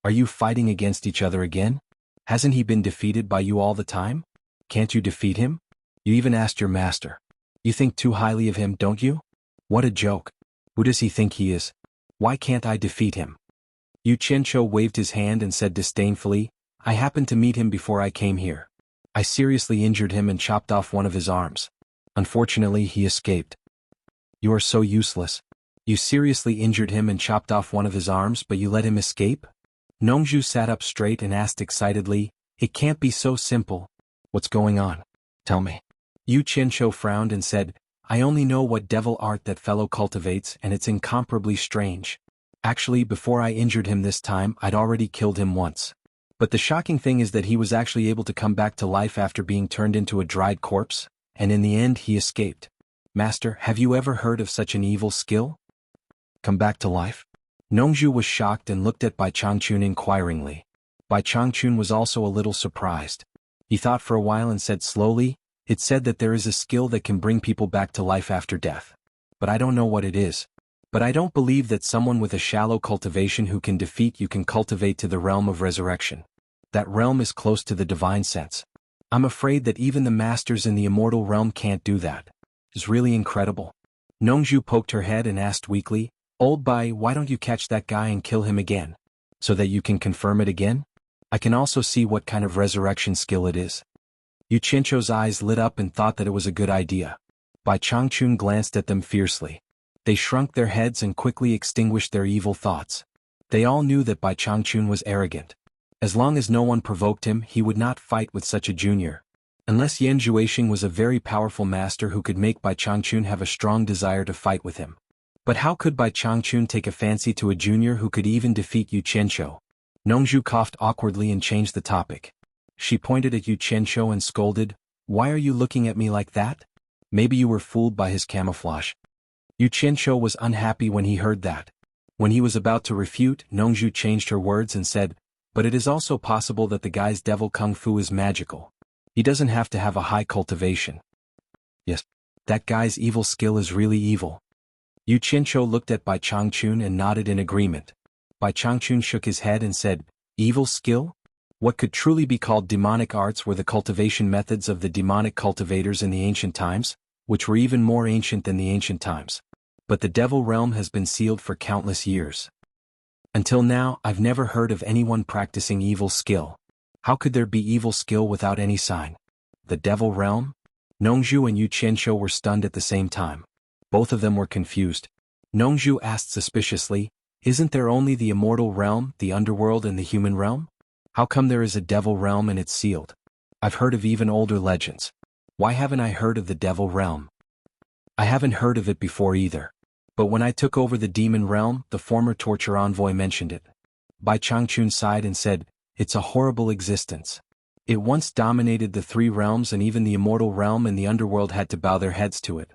Are you fighting against each other again? Hasn't he been defeated by you all the time? Can't you defeat him? You even asked your master. You think too highly of him, don't you? What a joke. Who does he think he is? Why can't I defeat him? Yu Qianqiu waved his hand and said disdainfully, I happened to meet him before I came here. I seriously injured him and chopped off one of his arms. Unfortunately, he escaped. You are so useless. You seriously injured him and chopped off one of his arms, but you let him escape? Nongzhu sat up straight and asked excitedly, It can't be so simple. What's going on? Tell me. Yu Qianqiu frowned and said, I only know what devil art that fellow cultivates, and it's incomparably strange. Actually, before I injured him this time, I'd already killed him once. But the shocking thing is that he was actually able to come back to life after being turned into a dried corpse, and in the end he escaped. Master, have you ever heard of such an evil skill? Come back to life? Nongzhu was shocked and looked at Bai Changchun inquiringly. Bai Changchun was also a little surprised. He thought for a while and said slowly, It's said that there is a skill that can bring people back to life after death. But I don't know what it is. But I don't believe that someone with a shallow cultivation who can defeat you can cultivate to the realm of resurrection. That realm is close to the divine sense. I'm afraid that even the masters in the immortal realm can't do that. It's really incredible. Nongzhu poked her head and asked weakly, Old Bai, why don't you catch that guy and kill him again? So that you can confirm it again? I can also see what kind of resurrection skill it is. Yu Qianqiu's eyes lit up and thought that it was a good idea. Bai Changchun glanced at them fiercely. They shrunk their heads and quickly extinguished their evil thoughts. They all knew that Bai Changchun was arrogant. As long as no one provoked him, he would not fight with such a junior. Unless Yan Zhuixing was a very powerful master who could make Bai Changchun have a strong desire to fight with him. But how could Bai Changchun take a fancy to a junior who could even defeat Yu Qianqiu? Nongzhu coughed awkwardly and changed the topic. She pointed at Yu Qianqiu and scolded, Why are you looking at me like that? Maybe you were fooled by his camouflage. Yu Qianqiu was unhappy when he heard that. When he was about to refute, Nongzhu changed her words and said, But it is also possible that the guy's devil kung fu is magical. He doesn't have to have a high cultivation. Yes, that guy's evil skill is really evil. Yu Qianqiu looked at Bai Changchun and nodded in agreement. Bai Changchun shook his head and said, Evil skill? What could truly be called demonic arts were the cultivation methods of the demonic cultivators in the ancient times, which were even more ancient than the ancient times. But the devil realm has been sealed for countless years. Until now, I've never heard of anyone practicing evil skill. How could there be evil skill without any sign? The devil realm? Nongzhu and Yu Qianqiu were stunned at the same time. Both of them were confused. Nongzhu asked suspiciously, Isn't there only the immortal realm, the underworld and the human realm? How come there is a devil realm and it's sealed? I've heard of even older legends. Why haven't I heard of the devil realm? I haven't heard of it before either. But when I took over the demon realm, the former torture envoy mentioned it. Bai Changchun sighed and said, It's a horrible existence. It once dominated the three realms, and even the immortal realm and the underworld had to bow their heads to it.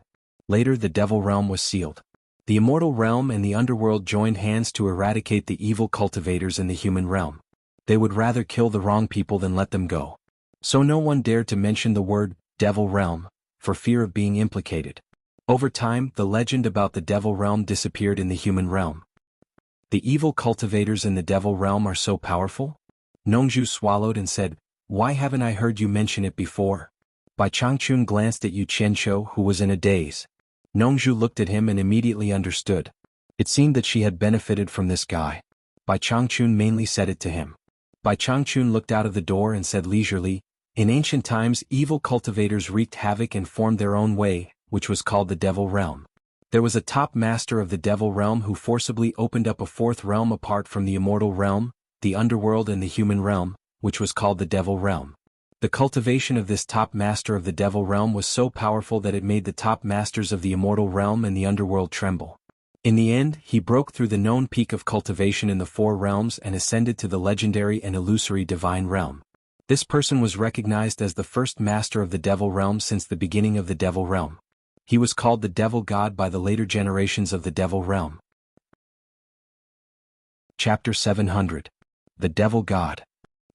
Later the devil realm was sealed. The immortal realm and the underworld joined hands to eradicate the evil cultivators in the human realm. They would rather kill the wrong people than let them go. So no one dared to mention the word, devil realm, for fear of being implicated. Over time, the legend about the devil realm disappeared in the human realm. The evil cultivators in the devil realm are so powerful? Nongzhu swallowed and said, Why haven't I heard you mention it before? Bai Changchun glanced at Yu Qianqiu, who was in a daze. Nongzhu looked at him and immediately understood. It seemed that she had benefited from this guy. Bai Changchun mainly said it to him. Bai Changchun looked out of the door and said leisurely, In ancient times, evil cultivators wreaked havoc and formed their own way, which was called the devil realm. There was a top master of the devil realm who forcibly opened up a fourth realm apart from the immortal realm, the underworld and the human realm, which was called the devil realm. The cultivation of this top master of the devil realm was so powerful that it made the top masters of the immortal realm and the underworld tremble. In the end, he broke through the known peak of cultivation in the four realms and ascended to the legendary and illusory divine realm. This person was recognized as the first master of the devil realm since the beginning of the devil realm. He was called the devil god by the later generations of the devil realm. Chapter 700. The Devil God.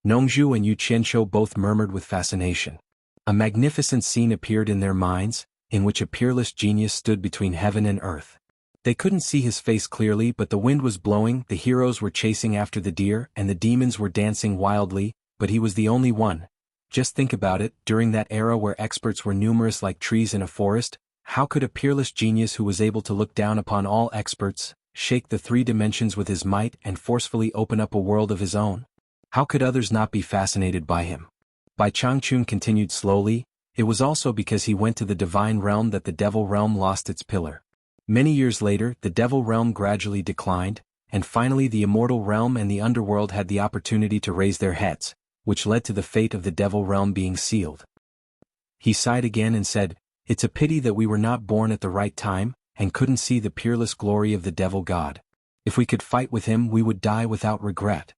Nongzhu and Yu Qianqiu both murmured with fascination. A magnificent scene appeared in their minds, in which a peerless genius stood between heaven and earth. They couldn't see his face clearly, but the wind was blowing, the heroes were chasing after the deer, and the demons were dancing wildly, but he was the only one, Just think about it, during that era where experts were numerous like trees in a forest, how could a peerless genius who was able to look down upon all experts, shake the three dimensions with his might and forcefully open up a world of his own? How could others not be fascinated by him? Bai Changchun continued slowly, it was also because he went to the divine realm that the devil realm lost its pillar. Many years later, the devil realm gradually declined, and finally the immortal realm and the underworld had the opportunity to raise their heads, which led to the fate of the devil realm being sealed. He sighed again and said, "It's a pity that we were not born at the right time, and couldn't see the peerless glory of the devil god. If we could fight with him we would die without regret."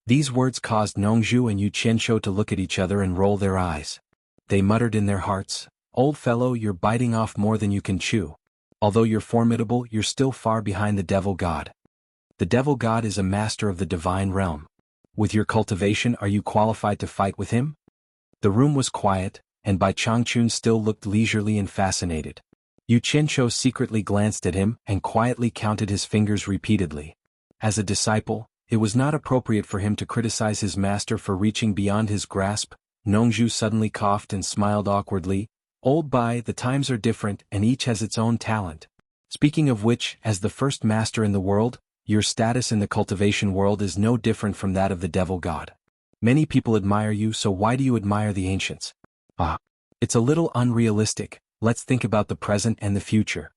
These words caused Nongzhu and Yu Qianqiu to look at each other and roll their eyes. They muttered in their hearts, "Old fellow, you're biting off more than you can chew. Although you're formidable, you're still far behind the devil god. The devil god is a master of the divine realm. With your cultivation, are you qualified to fight with him?" The room was quiet, and Bai Changchun still looked leisurely and fascinated. Yu Qianqiu secretly glanced at him and quietly counted his fingers repeatedly. As a disciple, it was not appropriate for him to criticize his master for reaching beyond his grasp. Nongzhu suddenly coughed and smiled awkwardly. "Old Bai, the times are different and each has its own talent. Speaking of which, as the first master in the world, your status in the cultivation world is no different from that of the devil god. Many people admire you, so why do you admire the ancients?" It's a little unrealistic, let's think about the present and the future."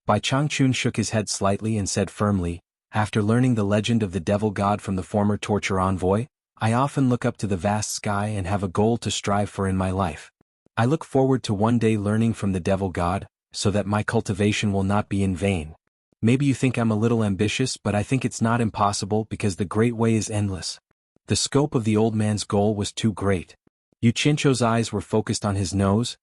Bai Changchun shook his head slightly and said firmly, "After learning the legend of the devil god from the former torture envoy, I often look up to the vast sky and have a goal to strive for in my life. I look forward to one day learning from the devil god, so that my cultivation will not be in vain. Maybe you think I'm a little ambitious, but I think it's not impossible because the great way is endless." The scope of the old man's goal was too great. Yu Qianqiu's eyes were focused on his nose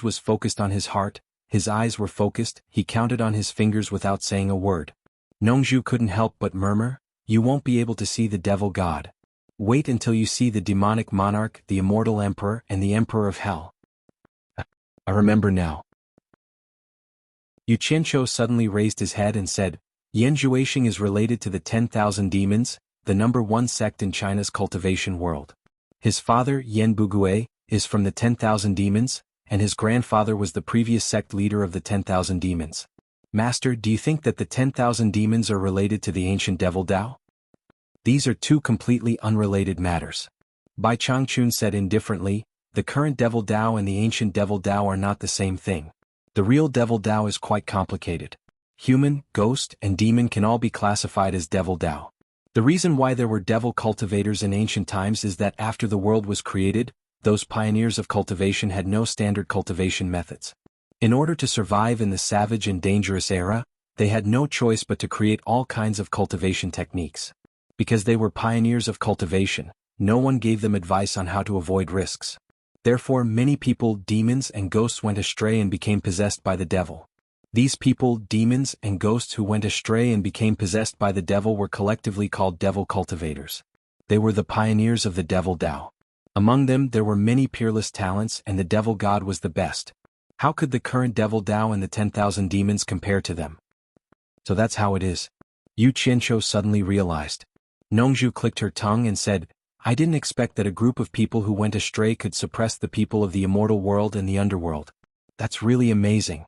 was focused on his heart, his eyes were focused, he counted on his fingers without saying a word. Nongzhu couldn't help but murmur, "You won't be able to see the devil god. Wait until you see the demonic monarch, the immortal emperor, and the emperor of hell." I remember now. Yu Qianqiu suddenly raised his head and said, "Yanjuashing is related to the 10,000 demons, the number one sect in China's cultivation world. His father, Yan Bugui, is from the 10,000 demons, and his grandfather was the previous sect leader of the 10,000 demons. Master, do you think that the 10,000 demons are related to the ancient devil Tao?" "These are two completely unrelated matters." Bai Changchun said indifferently, "The current devil Tao and the ancient devil Tao are not the same thing. The real devil Tao is quite complicated. Human, ghost, and demon can all be classified as devil Tao. The reason why there were devil cultivators in ancient times is that after the world was created, those pioneers of cultivation had no standard cultivation methods. In order to survive in the savage and dangerous era, they had no choice but to create all kinds of cultivation techniques. Because they were pioneers of cultivation, no one gave them advice on how to avoid risks. Therefore many people, demons and ghosts went astray and became possessed by the devil. These people, demons and ghosts who went astray and became possessed by the devil were collectively called devil cultivators. They were the pioneers of the devil Tao. Among them there were many peerless talents and the devil god was the best. How could the current devil Tao and the 10,000 demons compare to them? So that's how it is." Yu Qianqiu suddenly realized. Nongzhu clicked her tongue and said, "I didn't expect that a group of people who went astray could suppress the people of the immortal world and the underworld. That's really amazing."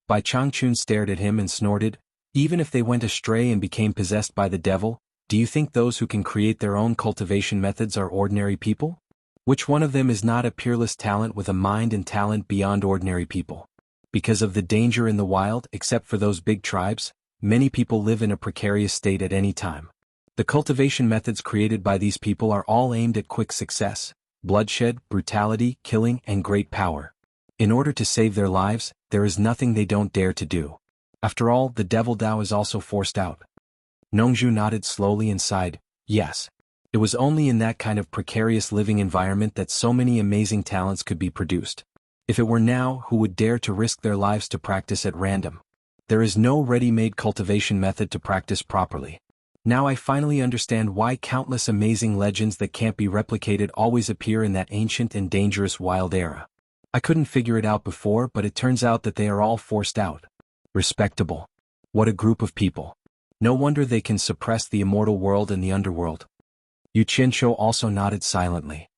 Bai Changchun stared at him and snorted, "Even if they went astray and became possessed by the devil, do you think those who can create their own cultivation methods are ordinary people? Which one of them is not a peerless talent with a mind and talent beyond ordinary people? Because of the danger in the wild, except for those big tribes, many people live in a precarious state at any time. The cultivation methods created by these people are all aimed at quick success, bloodshed, brutality, killing, and great power. In order to save their lives, there is nothing they don't dare to do. After all, the devil Tao is also forced out." Nongzhu nodded slowly and sighed, "Yes. It was only in that kind of precarious living environment that so many amazing talents could be produced. If it were now, who would dare to risk their lives to practice at random? There is no ready-made cultivation method to practice properly. Now I finally understand why countless amazing legends that can't be replicated always appear in that ancient and dangerous wild era. I couldn't figure it out before, but it turns out that they are all forced out. Respectable. What a group of people. No wonder they can suppress the immortal world and the underworld." Yu Qianqiu also nodded silently.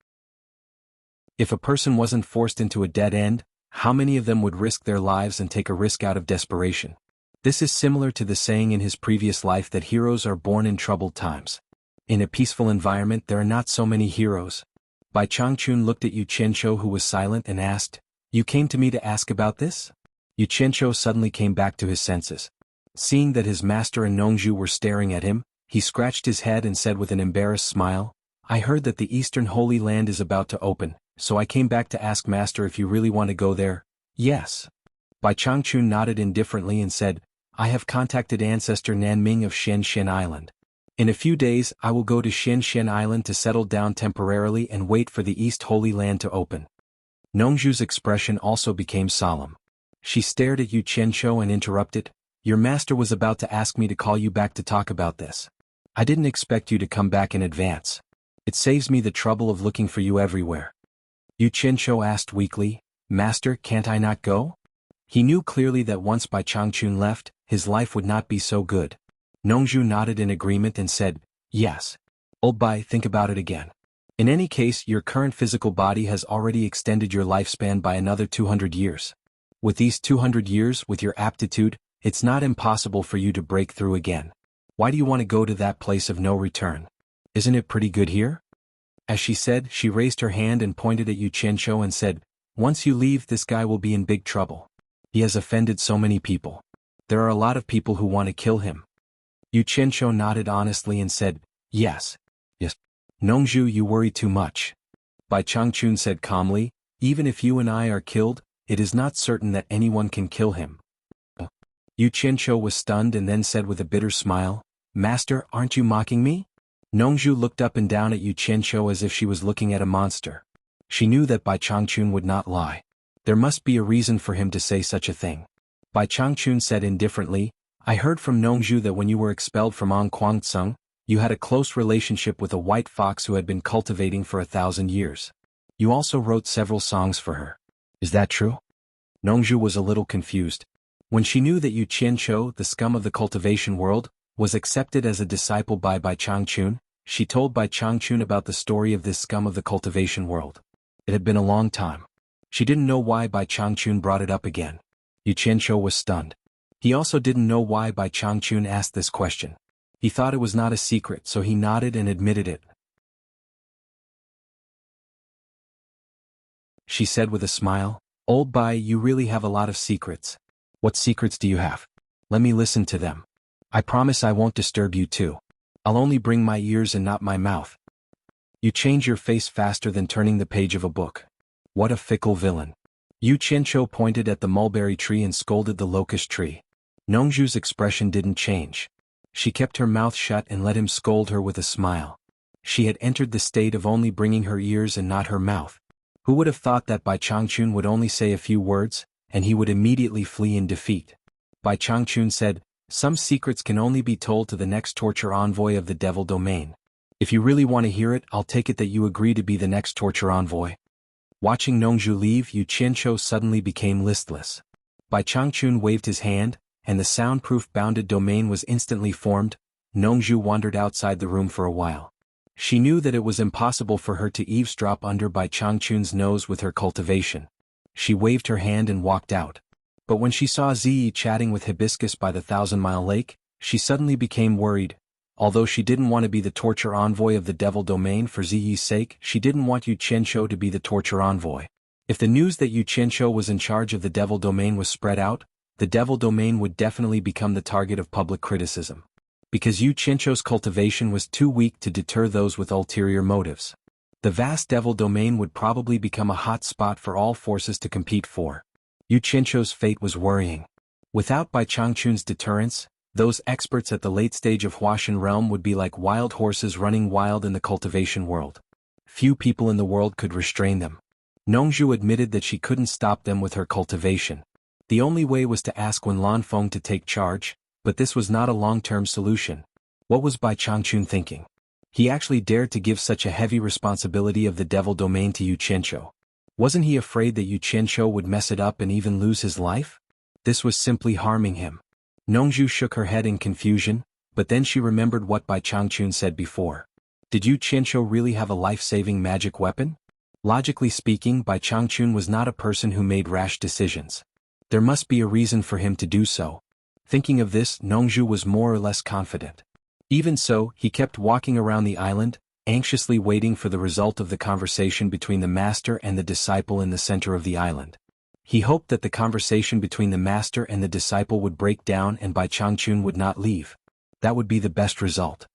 If a person wasn't forced into a dead end, how many of them would risk their lives and take a risk out of desperation? This is similar to the saying in his previous life that heroes are born in troubled times. In a peaceful environment there are not so many heroes. Bai Changchun looked at Yu Qianqiu, who was silent, and asked, "You came to me to ask about this?" Yu Qianqiu suddenly came back to his senses. Seeing that his master and Nongzhu were staring at him, he scratched his head and said with an embarrassed smile, "I heard that the Eastern Holy Land is about to open, so I came back to ask Master if you really want to go there." "Yes." Bai Changchun nodded indifferently and said, "I have contacted Ancestor Nanming of Xian Island. In a few days I will go to Xian Island to settle down temporarily and wait for the East Holy Land to open." Nongzhu's expression also became solemn. She stared at Yu Qianqiu and interrupted, "Your master was about to ask me to call you back to talk about this. I didn't expect you to come back in advance. It saves me the trouble of looking for you everywhere." Yu Qianqiu asked weakly, "Master, can't I not go?" He knew clearly that once Bai Changchun left, his life would not be so good. Nongzhu nodded in agreement and said, "Yes. Old Bai, think about it again. In any case, your current physical body has already extended your lifespan by another 200 years. With these 200 years, with your aptitude, it's not impossible for you to break through again. Why do you want to go to that place of no return? Isn't it pretty good here?" As she said, she raised her hand and pointed at Yu Qianqiu and said, "Once you leave, this guy will be in big trouble. He has offended so many people. There are a lot of people who want to kill him." Yu Qianqiu nodded honestly and said, "Yes. Yes." "Nongzhu, you worry too much." Bai Changchun said calmly, "Even if you and I are killed, it is not certain that anyone can kill him." Yu Qianqiu was stunned and then said with a bitter smile, "Master, aren't you mocking me?" Nongzhu looked up and down at Yu Qianqiu as if she was looking at a monster. She knew that Bai Changchun would not lie. There must be a reason for him to say such a thing. Bai Changchun said indifferently, "I heard from Nongzhu that when you were expelled from Anquangtsung, you had a close relationship with a white fox who had been cultivating for 1,000 years. You also wrote several songs for her. Is that true?" Nongzhu was a little confused. When she knew that Yu Qianqiu, the scum of the cultivation world, was accepted as a disciple by Bai Changchun, she told Bai Changchun about the story of this scum of the cultivation world. It had been a long time. She didn't know why Bai Changchun brought it up again. Yu Qianqiu was stunned. He also didn't know why Bai Changchun asked this question. He thought it was not a secret, so he nodded and admitted it. She said with a smile, "Old Bai, you really have a lot of secrets. What secrets do you have? Let me listen to them. I promise I won't disturb you too. I'll only bring my ears and not my mouth." "You change your face faster than turning the page of a book. What a fickle villain." Yu Qianqiu pointed at the mulberry tree and scolded the locust tree. Nongzhu's expression didn't change. She kept her mouth shut and let him scold her with a smile. She had entered the state of only bringing her ears and not her mouth. Who would have thought that Bai Changchun would only say a few words, and he would immediately flee in defeat? Bai Changchun said, "Some secrets can only be told to the next torture envoy of the devil domain. If you really want to hear it, I'll take it that you agree to be the next torture envoy." Watching Nongzhu leave, Yu Qianqiu suddenly became listless. Bai Changchun waved his hand, and the soundproof bounded domain was instantly formed. Nongzhu wandered outside the room for a while. She knew that it was impossible for her to eavesdrop under Bai Changchun's nose with her cultivation. She waved her hand and walked out. But when she saw Ziyi chatting with Hibiscus by the 1,000-mile lake, she suddenly became worried. Although she didn't want to be the torture envoy of the devil domain for Ziyi's sake, she didn't want Yu Qianqiu to be the torture envoy. If the news that Yu Qianqiu was in charge of the devil domain was spread out, the devil domain would definitely become the target of public criticism. Because Yu Qianqiu's cultivation was too weak to deter those with ulterior motives. The vast devil domain would probably become a hot spot for all forces to compete for. Yu Qianqiu's fate was worrying. Without Bai Changchun's deterrence, those experts at the late stage of Huashan realm would be like wild horses running wild in the cultivation world. Few people in the world could restrain them. Nongzhu admitted that she couldn't stop them with her cultivation. The only way was to ask Wen Lanfeng to take charge, but this was not a long-term solution. What was Bai Changchun thinking? He actually dared to give such a heavy responsibility of the devil domain to Yu Qianqiu. Wasn't he afraid that Yu Qianqiu would mess it up and even lose his life? This was simply harming him. Nongzhu shook her head in confusion, but then she remembered what Bai Changchun said before. Did Yu Qianqiu really have a life-saving magic weapon? Logically speaking, Bai Changchun was not a person who made rash decisions. There must be a reason for him to do so. Thinking of this, Nongzhu was more or less confident. Even so, he kept walking around the island, anxiously waiting for the result of the conversation between the master and the disciple in the center of the island. He hoped that the conversation between the master and the disciple would break down and Bai Changchun would not leave. That would be the best result.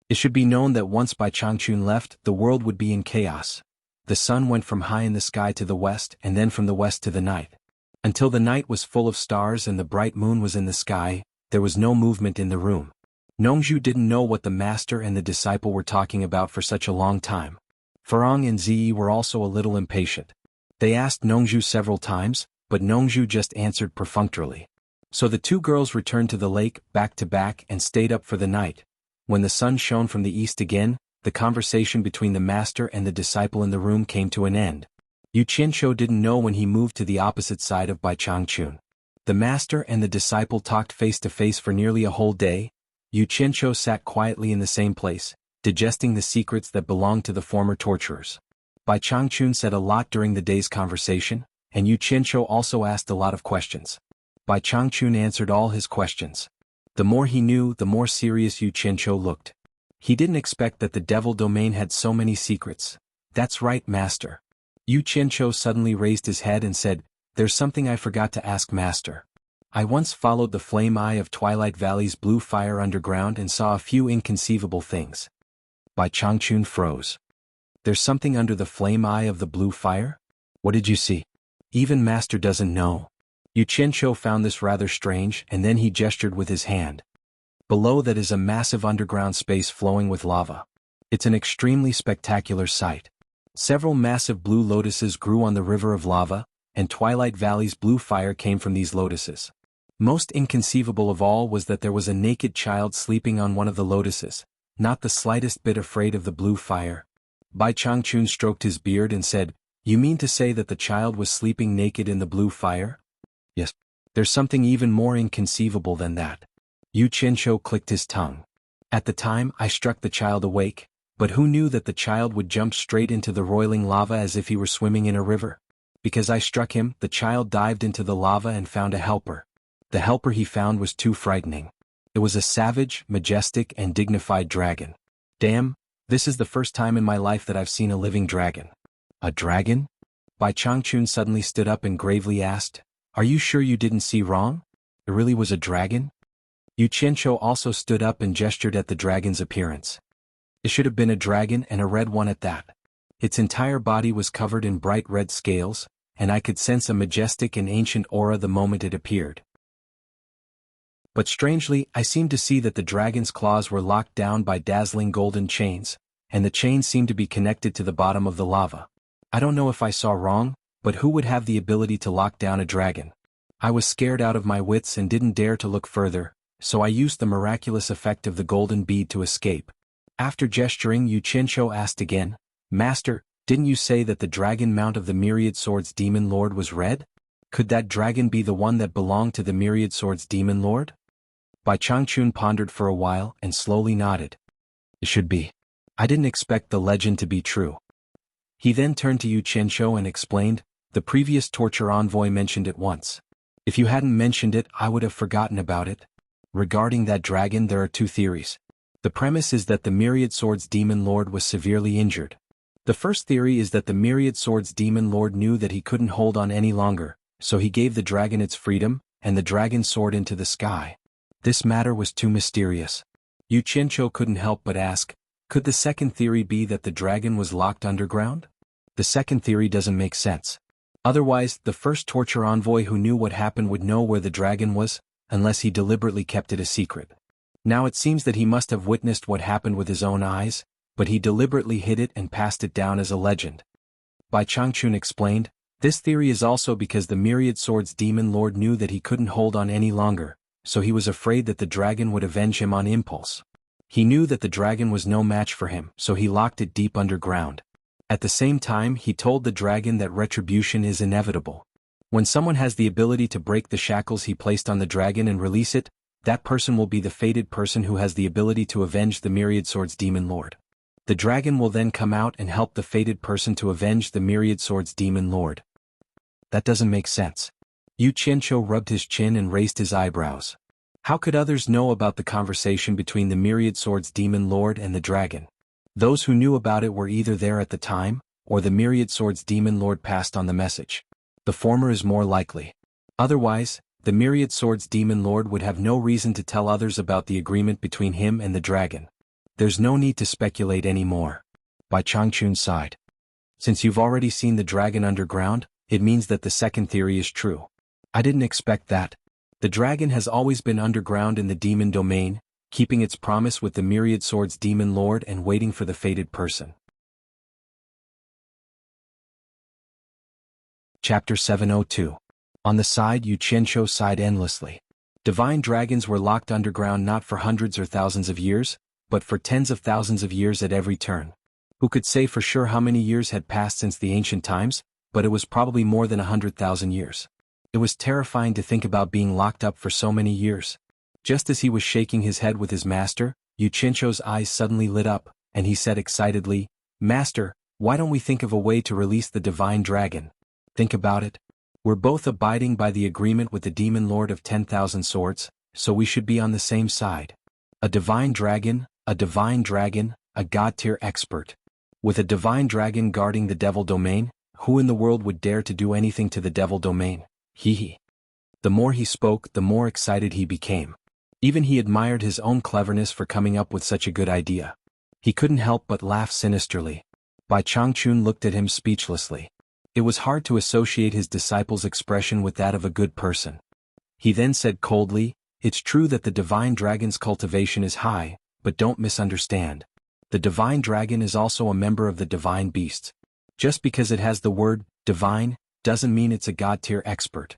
It should be known that once Bai Changchun left, the world would be in chaos. The sun went from high in the sky to the west and then from the west to the night. Until the night was full of stars and the bright moon was in the sky, there was no movement in the room. Nongzhu didn't know what the master and the disciple were talking about for such a long time. Farong and Ziyi were also a little impatient. They asked Nongzhu several times, but Nongzhu just answered perfunctorily. So the two girls returned to the lake, back to back, and stayed up for the night. When the sun shone from the east again, the conversation between the master and the disciple in the room came to an end. Yu Qianqiu didn't know when he moved to the opposite side of Bai Changchun. The master and the disciple talked face to face for nearly a whole day. Yu Qianqiu sat quietly in the same place, digesting the secrets that belonged to the former torturers. Bai Changchun said a lot during the day's conversation, and Yu Qianqiu also asked a lot of questions. Bai Changchun answered all his questions. The more he knew, the more serious Yu Qianqiu looked. He didn't expect that the devil domain had so many secrets. That's right, master. Yu Qianqiu suddenly raised his head and said, "There's something I forgot to ask, master. I once followed the flame eye of Twilight Valley's blue fire underground and saw a few inconceivable things." Bai Changchun froze. There's something under the flame eye of the blue fire? What did you see? Even master doesn't know. Yu Qianqiu found this rather strange, and then he gestured with his hand. Below that is a massive underground space flowing with lava. It's an extremely spectacular sight. Several massive blue lotuses grew on the river of lava, and Twilight Valley's blue fire came from these lotuses. Most inconceivable of all was that there was a naked child sleeping on one of the lotuses, not the slightest bit afraid of the blue fire. Bai Changchun stroked his beard and said, "You mean to say that the child was sleeping naked in the blue fire?" "Yes. There's something even more inconceivable than that." Yu Qianqiu clicked his tongue. "At the time, I struck the child awake, but who knew that the child would jump straight into the roiling lava as if he were swimming in a river? Because I struck him, the child dived into the lava and found a helper. The helper he found was too frightening. It was a savage, majestic, and dignified dragon. Damn, this is the first time in my life that I've seen a living dragon." "A dragon?" Bai Changchun suddenly stood up and gravely asked, "Are you sure you didn't see wrong? It really was a dragon?" Yu Qianqiu also stood up and gestured at the dragon's appearance. It should have been a dragon, and a red one at that. Its entire body was covered in bright red scales, and I could sense a majestic and ancient aura the moment it appeared. But strangely, I seemed to see that the dragon's claws were locked down by dazzling golden chains, and the chains seemed to be connected to the bottom of the lava. I don't know if I saw wrong, but who would have the ability to lock down a dragon? I was scared out of my wits and didn't dare to look further, so I used the miraculous effect of the golden bead to escape. After gesturing, Yu Qianqiu asked again, "Master, didn't you say that the dragon mount of the Myriad Swords Demon Lord was red? Could that dragon be the one that belonged to the Myriad Swords Demon Lord?" Bai Changchun pondered for a while and slowly nodded. "It should be. I didn't expect the legend to be true." He then turned to Yu Qianqiu and explained, "The previous torture envoy mentioned it once. If you hadn't mentioned it, I would have forgotten about it. Regarding that dragon, there are two theories. The premise is that the Myriad Swords Demon Lord was severely injured. The first theory is that the Myriad Swords Demon Lord knew that he couldn't hold on any longer, so he gave the dragon its freedom, and the dragon soared into the sky. This matter was too mysterious." Yu Qianqiu couldn't help but ask, "Could the second theory be that the dragon was locked underground? The second theory doesn't make sense. Otherwise, the first torture envoy who knew what happened would know where the dragon was, unless he deliberately kept it a secret. Now it seems that he must have witnessed what happened with his own eyes, but he deliberately hid it and passed it down as a legend." Bai Changchun explained, "This theory is also because the Myriad Swords Demon Lord knew that he couldn't hold on any longer, so he was afraid that the dragon would avenge him on impulse. He knew that the dragon was no match for him, so he locked it deep underground. At the same time, he told the dragon that retribution is inevitable. When someone has the ability to break the shackles he placed on the dragon and release it, that person will be the fated person who has the ability to avenge the Myriad Swords Demon Lord. The dragon will then come out and help the fated person to avenge the myriad swords demon lord. That doesn't make sense. Yu Qianqiu rubbed his chin and raised his eyebrows. How could others know about the conversation between the myriad swords demon lord and the dragon? Those who knew about it were either there at the time, or the myriad swords demon lord passed on the message. The former is more likely. Otherwise, the myriad swords demon lord would have no reason to tell others about the agreement between him and the dragon. There's no need to speculate anymore. Bai Changchun sighed. Since you've already seen the dragon underground, it means that the second theory is true. I didn't expect that. The dragon has always been underground in the demon domain, keeping its promise with the myriad swords demon lord and waiting for the fated person. Chapter 702. On the side, Yu Qianqiu sighed endlessly. Divine dragons were locked underground not for hundreds or thousands of years, but for tens of thousands of years at every turn. Who could say for sure how many years had passed since the ancient times, but it was probably more than 100,000 years. It was terrifying to think about being locked up for so many years. Just as he was shaking his head with his master, Yu Qianqiu's eyes suddenly lit up, and he said excitedly, "Master, why don't we think of a way to release the divine dragon? Think about it. We're both abiding by the agreement with the demon lord of 10,000 swords, so we should be on the same side. A divine dragon, a god-tier expert. With a divine dragon guarding the devil domain, who in the world would dare to do anything to the devil domain? Hee. The more he spoke, the more excited he became. Even he admired his own cleverness for coming up with such a good idea. He couldn't help but laugh sinisterly. Bai Changchun looked at him speechlessly. It was hard to associate his disciple's expression with that of a good person. He then said coldly, "It's true that the divine dragon's cultivation is high, but don't misunderstand. The divine dragon is also a member of the divine beasts. Just because it has the word divine doesn't mean it's a god-tier expert."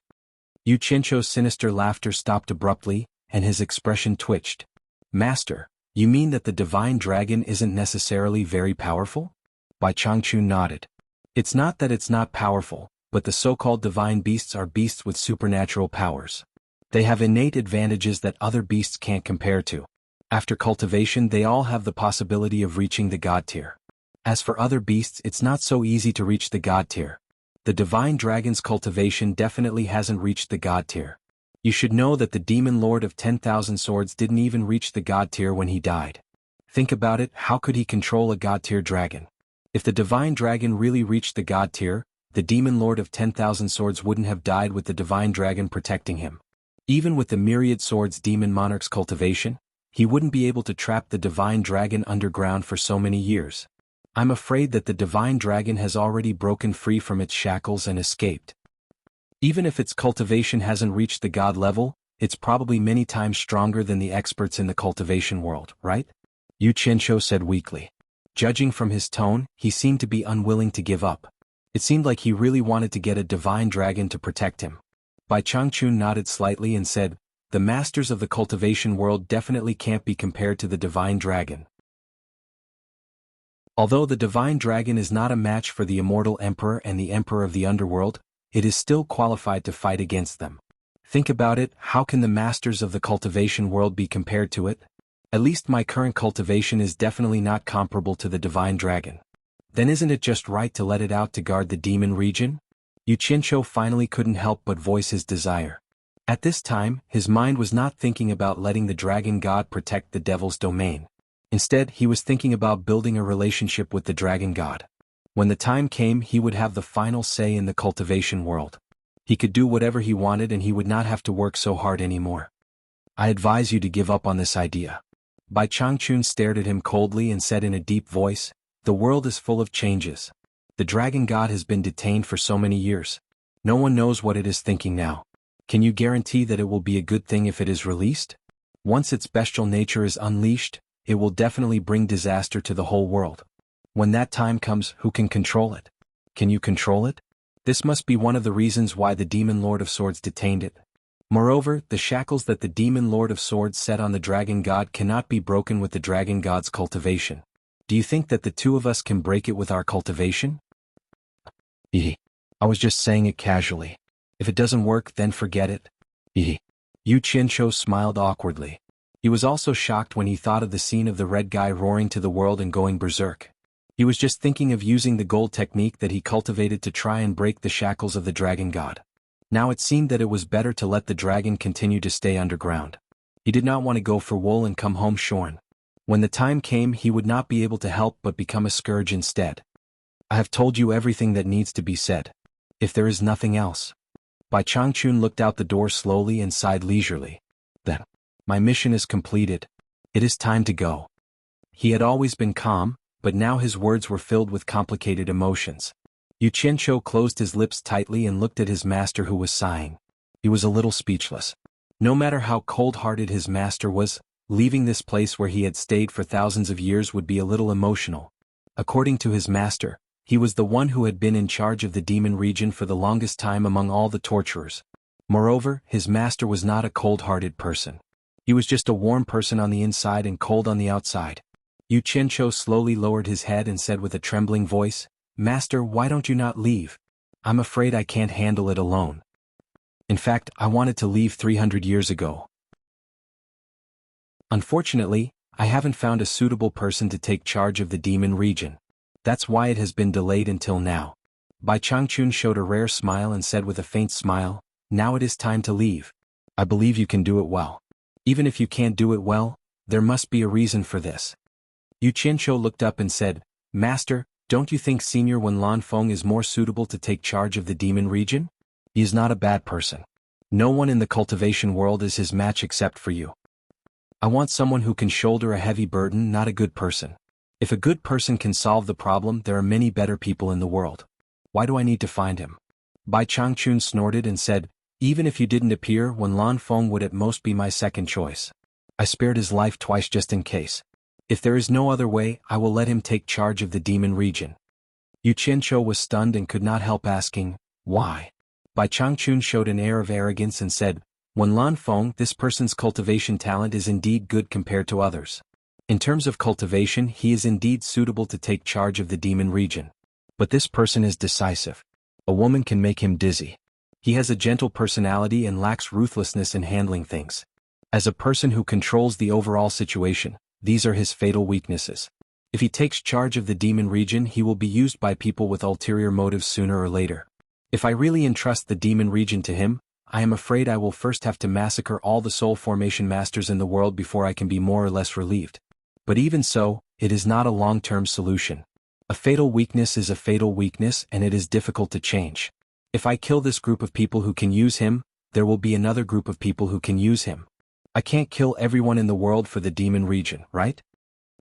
Yu Qianqiu's sinister laughter stopped abruptly, and his expression twitched. "Master, you mean that the divine dragon isn't necessarily very powerful?" Bai Changchun nodded. "It's not that it's not powerful, but the so-called divine beasts are beasts with supernatural powers. They have innate advantages that other beasts can't compare to. After cultivation, they all have the possibility of reaching the god tier. As for other beasts, it's not so easy to reach the god tier. The divine dragon's cultivation definitely hasn't reached the god tier. You should know that the demon lord of 10,000 swords didn't even reach the god tier when he died. Think about it, how could he control a god tier dragon? If the divine dragon really reached the god tier, the demon lord of 10,000 swords wouldn't have died with the divine dragon protecting him. Even with the myriad swords demon monarch's cultivation, he wouldn't be able to trap the divine dragon underground for so many years. I'm afraid that the divine dragon has already broken free from its shackles and escaped. Even if its cultivation hasn't reached the god level, it's probably many times stronger than the experts in the cultivation world, right?" Yu Qianqiu said weakly. Judging from his tone, he seemed to be unwilling to give up. It seemed like he really wanted to get a divine dragon to protect him. Bai Changchun nodded slightly and said, "The masters of the cultivation world definitely can't be compared to the divine dragon. Although the divine dragon is not a match for the immortal emperor and the emperor of the underworld, it is still qualified to fight against them. Think about it, how can the masters of the cultivation world be compared to it? At least my current cultivation is definitely not comparable to the divine dragon. Then isn't it just right to let it out to guard the demon region?" Yu Qianqiu finally couldn't help but voice his desire. At this time, his mind was not thinking about letting the dragon god protect the devil's domain. Instead, he was thinking about building a relationship with the dragon god. When the time came, he would have the final say in the cultivation world. He could do whatever he wanted and he would not have to work so hard anymore. "I advise you to give up on this idea." Bai Changchun stared at him coldly and said in a deep voice, "The world is full of changes. The dragon god has been detained for so many years. No one knows what it is thinking now. Can you guarantee that it will be a good thing if it is released? Once its bestial nature is unleashed, it will definitely bring disaster to the whole world. When that time comes, who can control it? Can you control it? This must be one of the reasons why the demon lord of swords detained it. Moreover, the shackles that the demon lord of swords set on the dragon god cannot be broken with the dragon god's cultivation. Do you think that the two of us can break it with our cultivation?" I was just saying it casually. If it doesn't work, then forget it. Yu Qianqiu smiled awkwardly. He was also shocked when he thought of the scene of the red guy roaring to the world and going berserk. He was just thinking of using the gold technique that he cultivated to try and break the shackles of the dragon god. Now it seemed that it was better to let the dragon continue to stay underground. He did not want to go for wool and come home shorn. When the time came, he would not be able to help but become a scourge instead. I have told you everything that needs to be said. If there is nothing else. Bai Changchun looked out the door slowly and sighed leisurely. Then, my mission is completed. It is time to go. He had always been calm, but now his words were filled with complicated emotions. Yu Qianqiu closed his lips tightly and looked at his master, who was sighing. He was a little speechless. No matter how cold-hearted his master was, leaving this place where he had stayed for thousands of years would be a little emotional. According to his master, he was the one who had been in charge of the demon region for the longest time among all the torturers. Moreover, his master was not a cold-hearted person. He was just a warm person on the inside and cold on the outside. Yu Qianqiu slowly lowered his head and said with a trembling voice, "Master, why don't you not leave? I'm afraid I can't handle it alone. In fact, I wanted to leave 300 years ago. Unfortunately, I haven't found a suitable person to take charge of the demon region. That's why it has been delayed until now." Bai Changchun showed a rare smile and said with a faint smile, "Now it is time to leave. I believe you can do it well. Even if you can't do it well, there must be a reason for this." Yu Qianqiu looked up and said, "Master, don't you think Senior Wen Lanfeng is more suitable to take charge of the demon region? He is not a bad person. No one in the cultivation world is his match except for you. I want someone who can shoulder a heavy burden, not a good person. If a good person can solve the problem, there are many better people in the world. Why do I need to find him?" Bai Changchun snorted and said, "Even if you didn't appear, Wen Lanfeng would at most be my second choice. I spared his life twice just in case. If there is no other way, I will let him take charge of the demon region." Yu Qianqiu was stunned and could not help asking, "Why?" Bai Changchun showed an air of arrogance and said, "Wen Lanfeng, this person's cultivation talent is indeed good compared to others. In terms of cultivation, he is indeed suitable to take charge of the demon region. But this person is decisive. A woman can make him dizzy. He has a gentle personality and lacks ruthlessness in handling things. As a person who controls the overall situation, these are his fatal weaknesses. If he takes charge of the demon region, he will be used by people with ulterior motives sooner or later. If I really entrust the demon region to him, I am afraid I will first have to massacre all the soul formation masters in the world before I can be more or less relieved. But even so, it is not a long-term solution. A fatal weakness is a fatal weakness, and it is difficult to change. If I kill this group of people who can use him, there will be another group of people who can use him. I can't kill everyone in the world for the demon region, right?"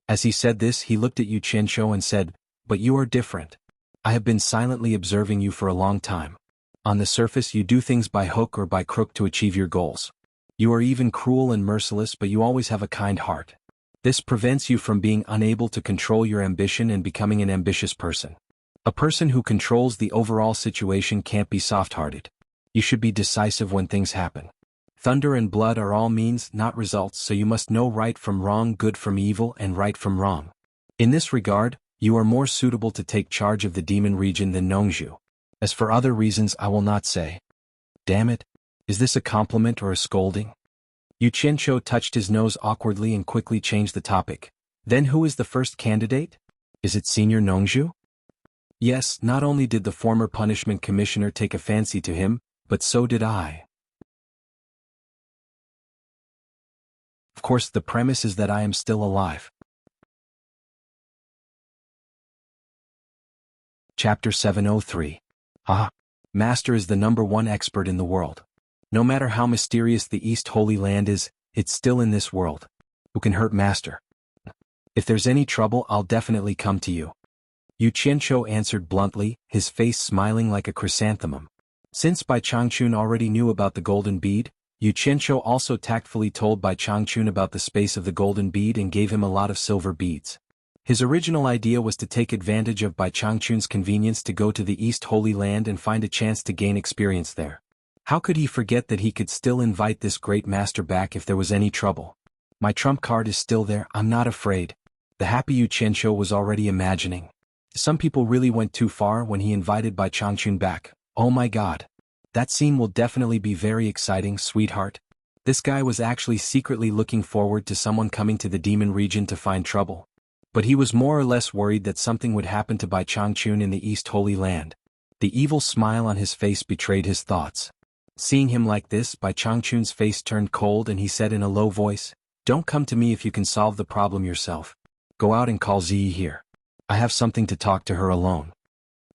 As he said this, he looked at Yu Qianqiu and said, "But you are different. I have been silently observing you for a long time. On the surface, you do things by hook or by crook to achieve your goals. You are even cruel and merciless, but you always have a kind heart. This prevents you from being unable to control your ambition and becoming an ambitious person. A person who controls the overall situation can't be soft-hearted. You should be decisive when things happen. Thunder and blood are all means, not results, so you must know right from wrong, good from evil, and right from wrong. In this regard, you are more suitable to take charge of the demon region than Nongzhu. As for other reasons, I will not say." "Damn it, is this a compliment or a scolding?" Yu Qianqiu touched his nose awkwardly and quickly changed the topic. "Then who is the first candidate? Is it Senior Nongzhu?" "Yes, not only did the former punishment commissioner take a fancy to him, but so did I. Of course, the premise is that I am still alive." Chapter 703. Master is the #1 expert in the world. No matter how mysterious the East Holy Land is, it's still in this world. Who can hurt Master? If there's any trouble, I'll definitely come to you." Yu Qianqiu answered bluntly, his face smiling like a chrysanthemum. Since Bai Changchun already knew about the golden bead, Yu Qianqiu also tactfully told Bai Changchun about the space of the golden bead and gave him a lot of silver beads. His original idea was to take advantage of Bai Changchun's convenience to go to the East Holy Land and find a chance to gain experience there. How could he forget that he could still invite this great master back if there was any trouble? "My trump card is still there, I'm not afraid." The happy Yu Qianqiu was already imagining. Some people really went too far when he invited Bai Changchun back. Oh my god. That scene will definitely be very exciting, sweetheart. This guy was actually secretly looking forward to someone coming to the demon region to find trouble. But he was more or less worried that something would happen to Bai Changchun in the East Holy Land. The evil smile on his face betrayed his thoughts. Seeing him like this, Bai Changchun's face turned cold and he said in a low voice, "Don't come to me if you can solve the problem yourself. Go out and call Ziyi here. I have something to talk to her alone."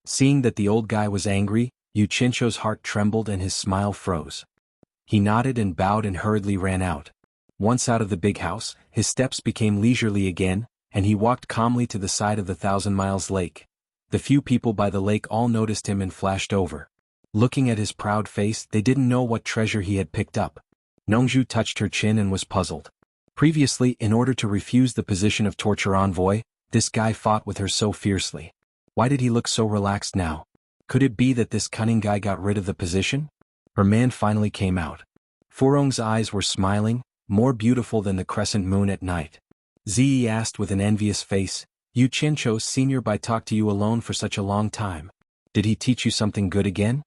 Seeing that the old guy was angry, Yu Qianqiu's heart trembled and his smile froze. He nodded and bowed and hurriedly ran out. Once out of the big house, his steps became leisurely again, and he walked calmly to the side of the 1,000 Miles Lake. The few people by the lake all noticed him and flashed over. Looking at his proud face, they didn't know what treasure he had picked up. Nongzhu touched her chin and was puzzled. Previously, in order to refuse the position of torture envoy, this guy fought with her so fiercely. Why did he look so relaxed now? Could it be that this cunning guy got rid of the position? Her man finally came out. Furong's eyes were smiling, more beautiful than the crescent moon at night. Ziyi asked with an envious face, "Yu Qianqiu Senior Bai talked to you alone for such a long time. Did he teach you something good again?"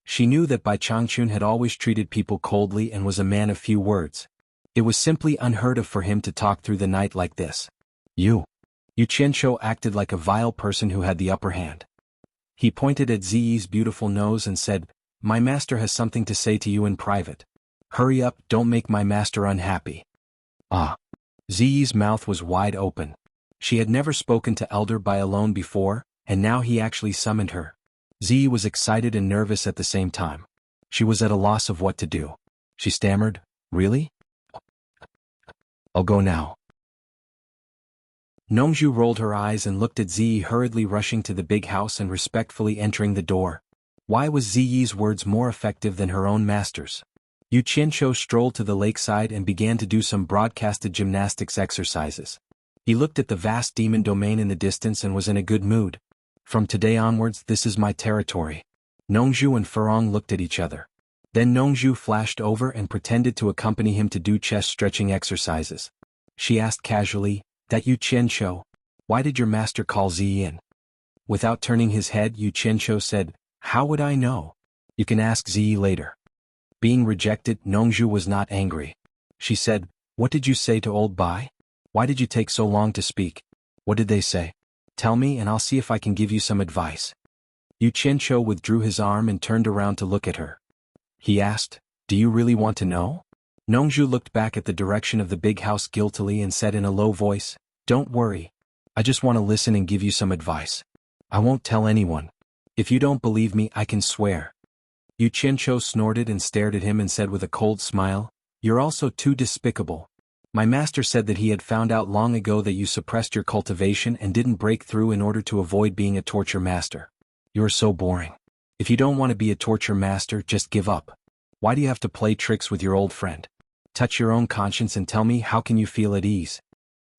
She knew that Bai Changchun had always treated people coldly and was a man of few words. It was simply unheard of for him to talk through the night like this. Yu Qianqiu acted like a vile person who had the upper hand. He pointed at Ziyi's beautiful nose and said, "My master has something to say to you in private. Hurry up, don't make my master unhappy." Ah. Ziyi's mouth was wide open. She had never spoken to Elder Bai alone before, and now he actually summoned her. Ziyi was excited and nervous at the same time. She was at a loss of what to do. She stammered, "Really? I'll go now." Nongzhu rolled her eyes and looked at Ziyi hurriedly rushing to the big house and respectfully entering the door. Why was Ziyi's words more effective than her own master's? Yu Qianqiu strolled to the lakeside and began to do some broadcasted gymnastics exercises. He looked at the vast demon domain in the distance and was in a good mood. From today onwards, this is my territory. Nongzhu and Furong looked at each other. Then Nongzhu flashed over and pretended to accompany him to do chest stretching exercises. She asked casually, "That Yu Qianqiu? Why did your master call Ziyi in?" Without turning his head, Yu Qianqiu said, "How would I know? You can ask Ziyi later." Being rejected, Nongzhu was not angry. She said, "What did you say to old Bai? Why did you take so long to speak? What did they say? Tell me and I'll see if I can give you some advice." Yu Qianqiu withdrew his arm and turned around to look at her. He asked, "Do you really want to know?" Nongzhu looked back at the direction of the big house guiltily and said in a low voice, "Don't worry. I just want to listen and give you some advice. I won't tell anyone. If you don't believe me, I can swear." Yu Qianqiu snorted and stared at him and said with a cold smile, "You're also too despicable. My master said that he had found out long ago that you suppressed your cultivation and didn't break through in order to avoid being a torture master. You're so boring. If you don't want to be a torture master, just give up. Why do you have to play tricks with your old friend? Touch your own conscience and tell me, how can you feel at ease?"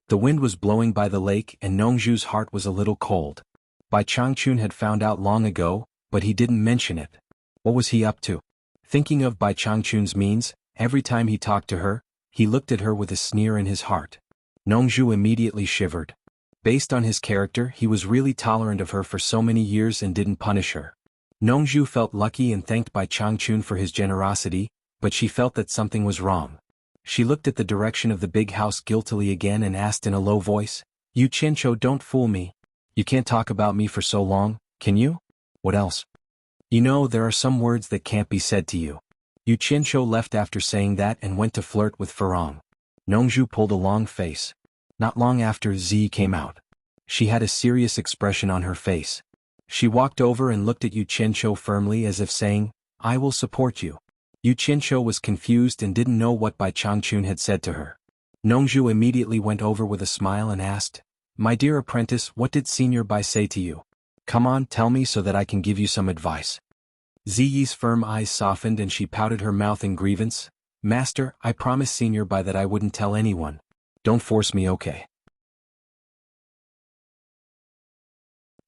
The wind was blowing by the lake and Nongzhu's heart was a little cold. Bai Changchun had found out long ago, but he didn't mention it. What was he up to? Thinking of Bai Changchun's means, every time he talked to her, he looked at her with a sneer in his heart. Nongzhu immediately shivered. Based on his character, he was really tolerant of her for so many years and didn't punish her. Nongzhu felt lucky and thanked Bai Changchun for his generosity, but she felt that something was wrong. She looked at the direction of the big house guiltily again and asked in a low voice, "Yu Qianqiu, don't fool me. You can't talk about me for so long, can you? What else? You know, there are some words that can't be said to you." Yu Qianqiu left after saying that and went to flirt with Furong. Nongzhu pulled a long face. Not long after, Ziyi came out. She had a serious expression on her face. She walked over and looked at Yu Qianqiu firmly as if saying, "I will support you." Yu Qianqiu was confused and didn't know what Bai Changchun had said to her. Nongzhu immediately went over with a smile and asked, "My dear apprentice, what did Senior Bai say to you? Come on, tell me so that I can give you some advice." Ziyi's firm eyes softened and she pouted her mouth in grievance. "Master, I promised Senior Bai that I wouldn't tell anyone. Don't force me, okay?"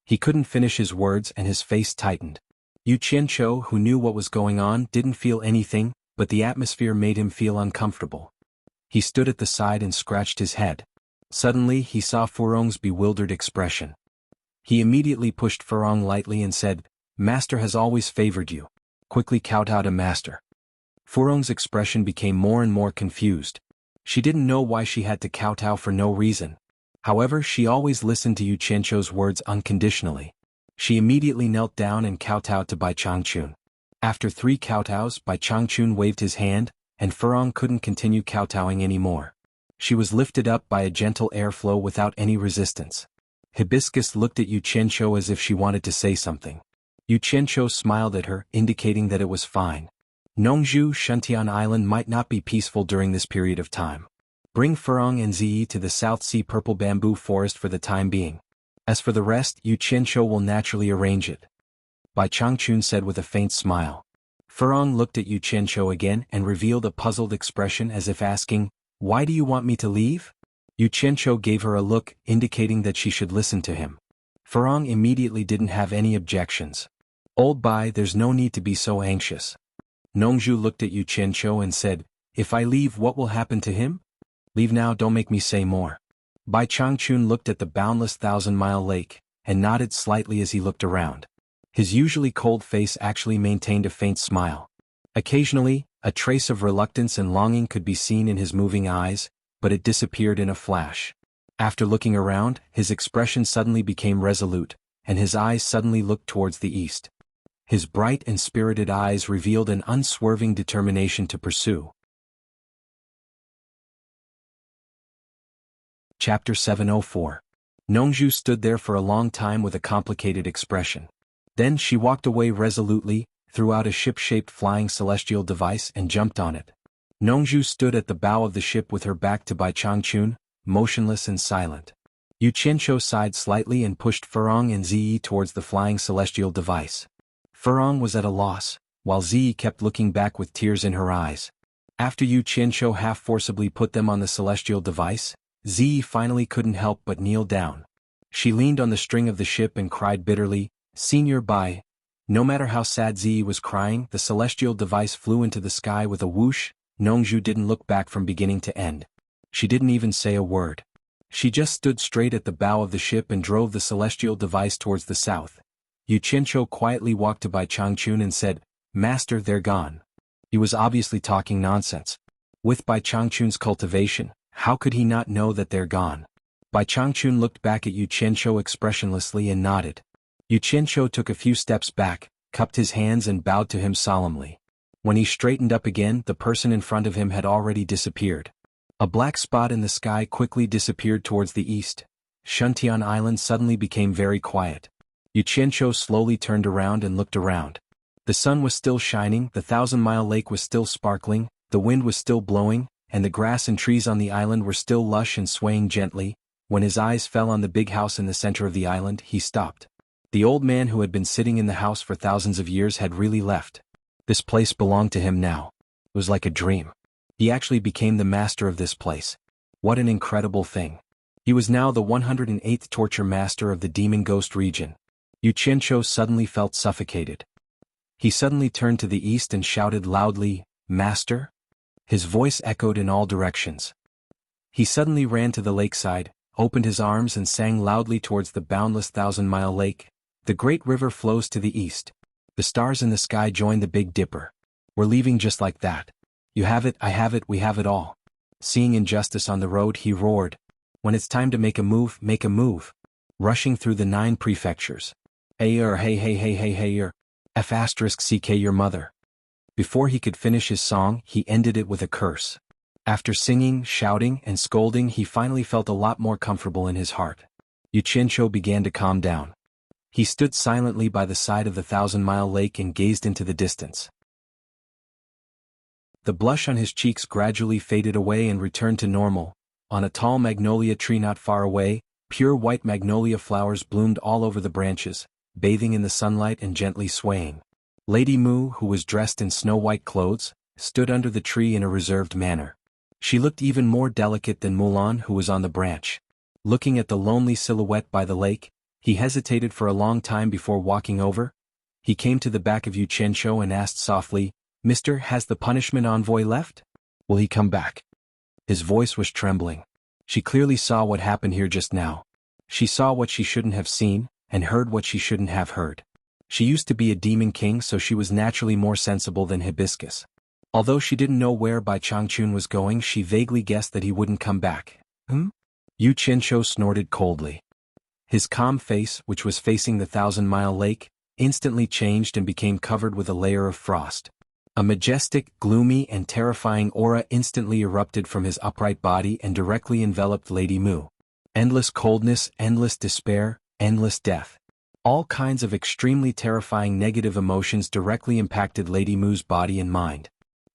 He couldn't finish his words and his face tightened. Yu Qianqiu, who knew what was going on, didn't feel anything, but the atmosphere made him feel uncomfortable. He stood at the side and scratched his head. Suddenly he saw Furong's bewildered expression. He immediately pushed Furong lightly and said, "Master has always favored you. Quickly kowtow to Master." Furong's expression became more and more confused. She didn't know why she had to kowtow for no reason. However, she always listened to Yu Qianqiu's words unconditionally. She immediately knelt down and kowtowed to Bai Changchun. After 3 kowtows, Bai Changchun waved his hand, and Furong couldn't continue kowtowing anymore. She was lifted up by a gentle airflow without any resistance. Hibiscus looked at Yu Qianqiu as if she wanted to say something. Yu Qianqiu smiled at her, indicating that it was fine. Nongzhu Shuntian Island might not be peaceful during this period of time. Bring Furong and Ziyi to the South Sea Purple Bamboo Forest for the time being. As for the rest, Yu Qianqiu will naturally arrange it. Bai Changchun said with a faint smile. Furong looked at Yu Qianqiu again and revealed a puzzled expression as if asking, "Why do you want me to leave?" Yu Qianqiu gave her a look, indicating that she should listen to him. Furong immediately didn't have any objections. "Old Bai, there's no need to be so anxious." Nongzhu looked at Yu Qianqiu and said, "If I leave, what will happen to him?" "Leave now, don't make me say more." Bai Changchun looked at the boundless 1,000-mile lake, and nodded slightly as he looked around. His usually cold face actually maintained a faint smile. Occasionally, a trace of reluctance and longing could be seen in his moving eyes, but it disappeared in a flash. After looking around, his expression suddenly became resolute, and his eyes suddenly looked towards the east. His bright and spirited eyes revealed an unswerving determination to pursue. Chapter 704. Nongzhu stood there for a long time with a complicated expression. Then she walked away resolutely, threw out a ship-shaped flying celestial device and jumped on it. Nongzhu stood at the bow of the ship with her back to Bai Changchun, motionless and silent. Yu Qianqiu sighed slightly and pushed Furong and Ziyi towards the flying celestial device. Furong was at a loss, while Ziyi kept looking back with tears in her eyes. After Yu Qianqiu half-forcibly put them on the celestial device, Ziyi finally couldn't help but kneel down. She leaned on the string of the ship and cried bitterly, "Senior Bai." No matter how sad Ziyi was crying, the celestial device flew into the sky with a whoosh. Nongzhu didn't look back from beginning to end. She didn't even say a word. She just stood straight at the bow of the ship and drove the celestial device towards the south. Yu Qianqiu quietly walked to Bai Changchun and said, "Master, they're gone." He was obviously talking nonsense. With Bai Changchun's cultivation, how could he not know that they're gone? Bai Changchun looked back at Yu Qianqiu expressionlessly and nodded. Yu Qianqiu took a few steps back, cupped his hands and bowed to him solemnly. When he straightened up again, the person in front of him had already disappeared. A black spot in the sky quickly disappeared towards the east. Shuntian Island suddenly became very quiet. Yu Qianqiu slowly turned around and looked around. The sun was still shining, the 1,000-mile lake was still sparkling, the wind was still blowing, and the grass and trees on the island were still lush and swaying gently. When his eyes fell on the big house in the center of the island, he stopped. The old man who had been sitting in the house for thousands of years had really left. This place belonged to him now. It was like a dream. He actually became the master of this place. What an incredible thing. He was now the 108th torture master of the demon ghost region. Yu Qianqiu suddenly felt suffocated. He suddenly turned to the east and shouted loudly, "Master?" His voice echoed in all directions. He suddenly ran to the lakeside, opened his arms and sang loudly towards the boundless 1,000-mile lake. The great river flows to the east. The stars in the sky join the Big Dipper. We're leaving just like that. You have it, I have it, we have it all. Seeing injustice on the road, he roared. When it's time to make a move, make a move. Rushing through the 9 prefectures. Hey, F asterisk CK your mother. Before he could finish his song, he ended it with a curse. After singing, shouting, and scolding, he finally felt a lot more comfortable in his heart. Yu Qianqiu began to calm down. He stood silently by the side of the 1,000-mile lake and gazed into the distance. The blush on his cheeks gradually faded away and returned to normal. On a tall magnolia tree not far away, pure white magnolia flowers bloomed all over the branches, bathing in the sunlight and gently swaying. Lady Mu, who was dressed in snow-white clothes, stood under the tree in a reserved manner. She looked even more delicate than Mulan, who was on the branch. Looking at the lonely silhouette by the lake, he hesitated for a long time before walking over. He came to the back of Yu Qianqiu and asked softly, "Mister, has the punishment envoy left? Will he come back?" His voice was trembling. She clearly saw what happened here just now. She saw what she shouldn't have seen, and heard what she shouldn't have heard. She used to be a demon king, so she was naturally more sensible than Hibiscus. Although she didn't know where Bai Changchun was going, she vaguely guessed that he wouldn't come back. Yu Qianqiu snorted coldly. His calm face, which was facing the 1,000-mile lake, instantly changed and became covered with a layer of frost. A majestic, gloomy and terrifying aura instantly erupted from his upright body and directly enveloped Lady Mu. Endless coldness, endless despair, endless death. All kinds of extremely terrifying negative emotions directly impacted Lady Mu's body and mind.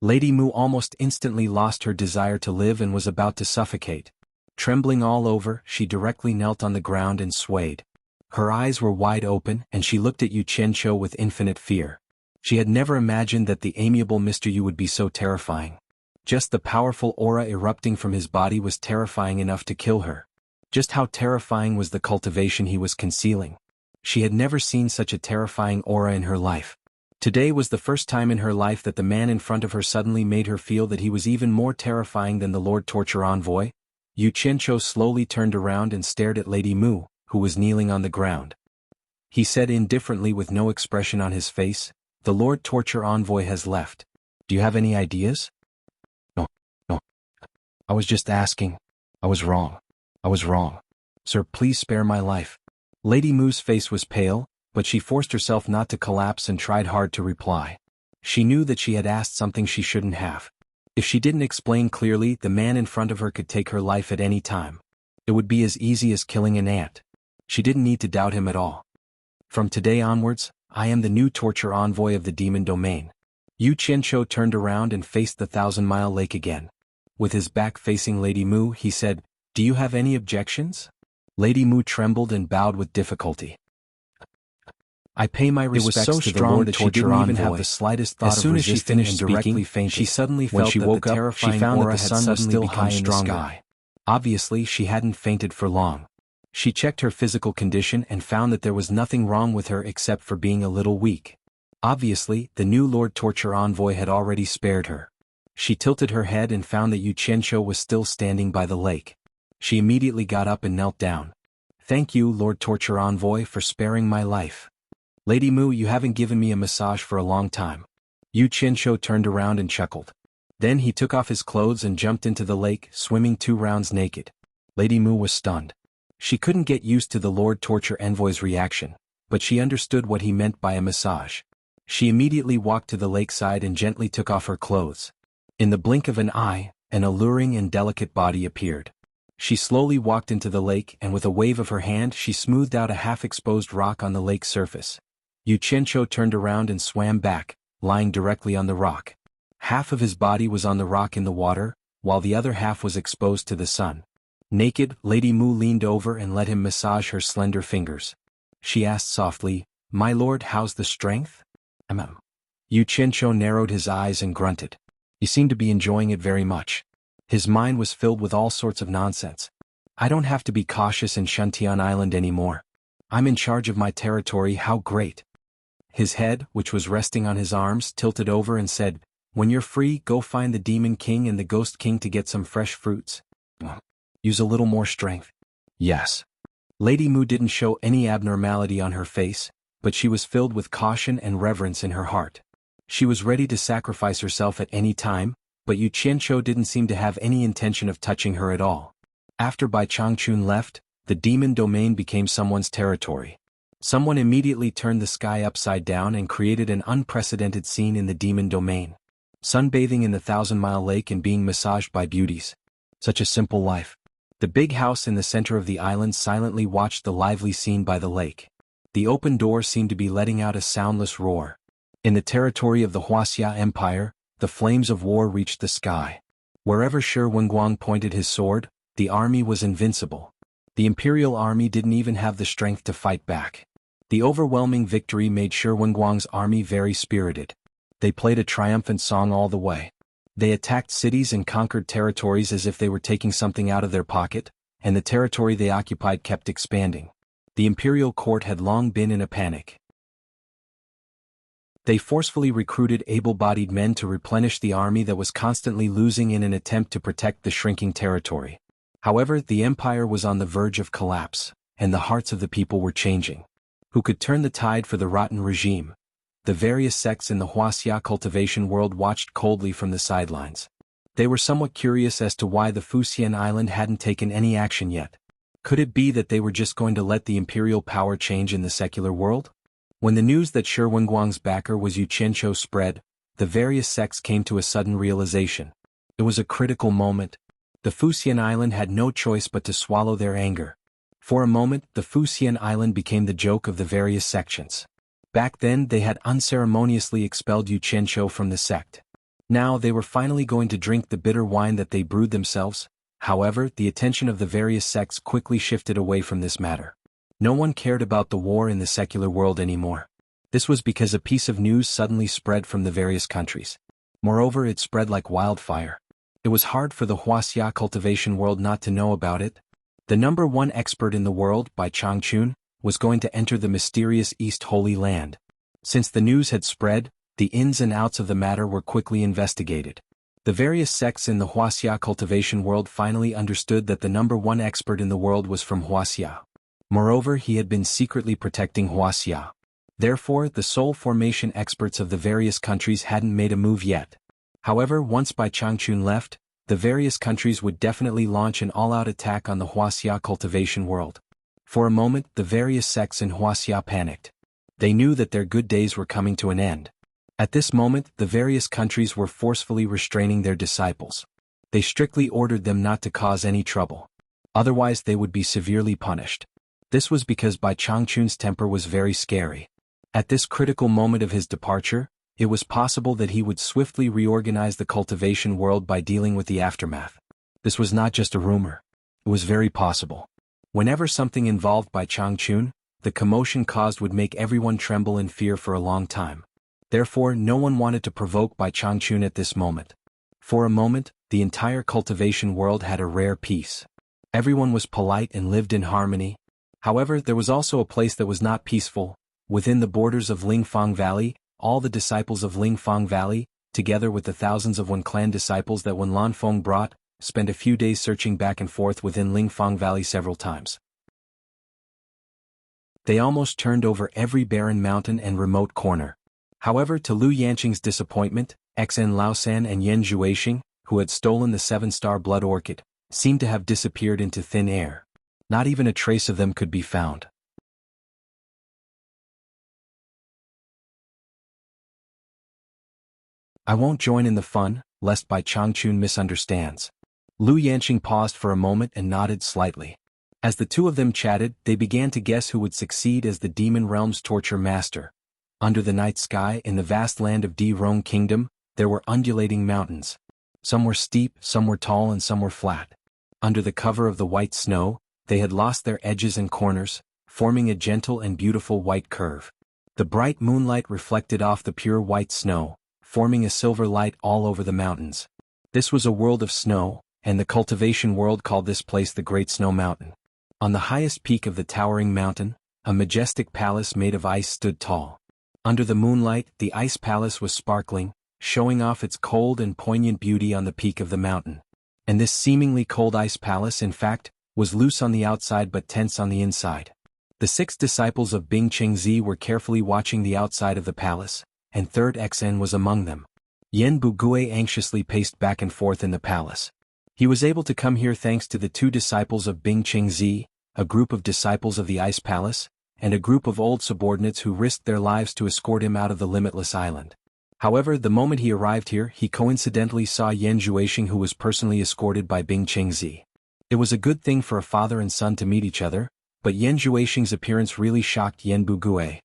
Lady Mu almost instantly lost her desire to live and was about to suffocate. Trembling all over, she directly knelt on the ground and swayed. Her eyes were wide open and she looked at Yu Qianqiu with infinite fear. She had never imagined that the amiable Mr. Yu would be so terrifying. Just the powerful aura erupting from his body was terrifying enough to kill her. Just how terrifying was the cultivation he was concealing. She had never seen such a terrifying aura in her life. Today was the first time in her life that the man in front of her suddenly made her feel that he was even more terrifying than the Lord Torture Envoy. Yu Qianqiu slowly turned around and stared at Lady Mu, who was kneeling on the ground. He said indifferently with no expression on his face, "The Lord Torture Envoy has left. Do you have any ideas?" No. I was just asking. I was wrong. Sir, please spare my life." Lady Mu's face was pale, but she forced herself not to collapse and tried hard to reply. She knew that she had asked something she shouldn't have. If she didn't explain clearly, the man in front of her could take her life at any time. It would be as easy as killing an ant. She didn't need to doubt him at all. "From today onwards, I am the new torture envoy of the demon domain." Yu Qianqiu turned around and faced the 1,000-mile lake again. With his back facing Lady Mu, he said, "Do you have any objections?" Lady Mu trembled and bowed with difficulty. "I pay my respects to the Lord Torture Envoy." She didn't even have the slightest thought of resisting. As soon as she finished speaking, she suddenly felt that the terrifying aura had suddenly become stronger. Obviously, she hadn't fainted for long. She checked her physical condition and found that there was nothing wrong with her except for being a little weak. Obviously, the new Lord Torture Envoy had already spared her. She tilted her head and found that Yu Qianqiu was still standing by the lake. She immediately got up and knelt down. "Thank you, Lord Torture Envoy, for sparing my life. Lady Mu, you haven't given me a massage for a long time." Yu Qianqiu turned around and chuckled. Then he took off his clothes and jumped into the lake, swimming 2 rounds naked. Lady Mu was stunned. She couldn't get used to the Lord Torture Envoy's reaction, but she understood what he meant by a massage. She immediately walked to the lakeside and gently took off her clothes. In the blink of an eye, an alluring and delicate body appeared. She slowly walked into the lake and with a wave of her hand she smoothed out a half-exposed rock on the lake's surface. Yu Qianqiu turned around and swam back, lying directly on the rock. Half of his body was on the rock in the water, while the other half was exposed to the sun. Naked, Lady Mu leaned over and let him massage her slender fingers. She asked softly, "My lord, how's the strength?" Yu Qianqiu narrowed his eyes and grunted. He seemed to be enjoying it very much. His mind was filled with all sorts of nonsense. "I don't have to be cautious in Shuntian Island anymore. I'm in charge of my territory, how great." His head, which was resting on his arms, tilted over and said, "When you're free, go find the Demon King and the Ghost King to get some fresh fruits. Use a little more strength." "Yes." Lady Mu didn't show any abnormality on her face, but she was filled with caution and reverence in her heart. She was ready to sacrifice herself at any time, but Yu Qianqiu didn't seem to have any intention of touching her at all. After Bai Changchun left, the demon domain became someone's territory. Someone immediately turned the sky upside down and created an unprecedented scene in the demon domain. Sunbathing in the 1,000-mile lake and being massaged by beauties. Such a simple life. The big house in the center of the island silently watched the lively scene by the lake. The open door seemed to be letting out a soundless roar. In the territory of the Huaxia Empire, the flames of war reached the sky. Wherever Shi Wenguang pointed his sword, the army was invincible. The imperial army didn't even have the strength to fight back. The overwhelming victory made Shi Wenguang's army very spirited. They played a triumphant song all the way. They attacked cities and conquered territories as if they were taking something out of their pocket, and the territory they occupied kept expanding. The imperial court had long been in a panic. They forcefully recruited able-bodied men to replenish the army that was constantly losing in an attempt to protect the shrinking territory. However, the empire was on the verge of collapse, and the hearts of the people were changing. Who could turn the tide for the rotten regime? the various sects in the Huaxia cultivation world watched coldly from the sidelines. They were somewhat curious as to why the Fuxian island hadn't taken any action yet. Could it be that they were just going to let the imperial power change in the secular world? When the news that Shi Wenguang's backer was Yu Qianqiu spread, the various sects came to a sudden realization. It was a critical moment. The Fuxian island had no choice but to swallow their anger. For a moment, the Fuxian island became the joke of the various sections. Back then they had unceremoniously expelled Yu Qianqiu from the sect. Now they were finally going to drink the bitter wine that they brewed themselves. However, the attention of the various sects quickly shifted away from this matter. No one cared about the war in the secular world anymore. This was because a piece of news suddenly spread from the various countries. Moreover, it spread like wildfire. It was hard for the Huaxia cultivation world not to know about it. The number one expert in the world, Bai Changchun, was going to enter the mysterious East Holy Land. Since the news had spread, the ins and outs of the matter were quickly investigated. The various sects in the Huaxia cultivation world finally understood that the number one expert in the world was from Huaxia. Moreover, he had been secretly protecting Huaxia. Therefore, the soul formation experts of the various countries hadn't made a move yet. However, once Bai Changchun left, the various countries would definitely launch an all-out attack on the Huaxia cultivation world. For a moment, the various sects in Huaxia panicked. They knew that their good days were coming to an end. At this moment, the various countries were forcefully restraining their disciples. They strictly ordered them not to cause any trouble. Otherwise they would be severely punished. This was because Bai Changchun's temper was very scary. At this critical moment of his departure, it was possible that he would swiftly reorganize the cultivation world by dealing with the aftermath. This was not just a rumor. It was very possible. Whenever something involved Bai Changchun, the commotion caused would make everyone tremble in fear for a long time. Therefore, no one wanted to provoke Bai Changchun at this moment. For a moment, the entire cultivation world had a rare peace. Everyone was polite and lived in harmony. However, there was also a place that was not peaceful. Within the borders of Lingfang Valley, all the disciples of Lingfang Valley, together with the thousands of Wen clan disciples that Wen Lanfeng brought, spent a few days searching back and forth within Lingfang Valley several times. They almost turned over every barren mountain and remote corner. However, to Lu Yanqing's disappointment, Xn Laosan and Yan Zhuixing, who had stolen the 7-star blood orchid, seemed to have disappeared into thin air. Not even a trace of them could be found. I won't join in the fun, lest Bai Changchun misunderstands. Lu Yanqing paused for a moment and nodded slightly. As the two of them chatted, they began to guess who would succeed as the Demon Realm's torture master. Under the night sky in the vast land of Di Rong Kingdom, there were undulating mountains. Some were steep, some were tall and some were flat. Under the cover of the white snow, they had lost their edges and corners, forming a gentle and beautiful white curve. The bright moonlight reflected off the pure white snow, forming a silver light all over the mountains. This was a world of snow, and the cultivation world called this place the Great Snow Mountain. On the highest peak of the towering mountain, a majestic palace made of ice stood tall. Under the moonlight, the ice palace was sparkling, showing off its cold and poignant beauty on the peak of the mountain. And this seemingly cold ice palace, in fact, was loose on the outside but tense on the inside. The 6 disciples of Bing Chengzi were carefully watching the outside of the palace, and third Xn was among them. Yen Bugui anxiously paced back and forth in the palace. He was able to come here thanks to the 2 disciples of Bing Chengzi, a group of disciples of the ice palace, and a group of old subordinates who risked their lives to escort him out of the limitless island. However, the moment he arrived here, he coincidentally saw Yan Zhuixing, who was personally escorted by Bing Chengzi. It was a good thing for a father and son to meet each other, but Yan Zhuixing's appearance really shocked Yen Bugui.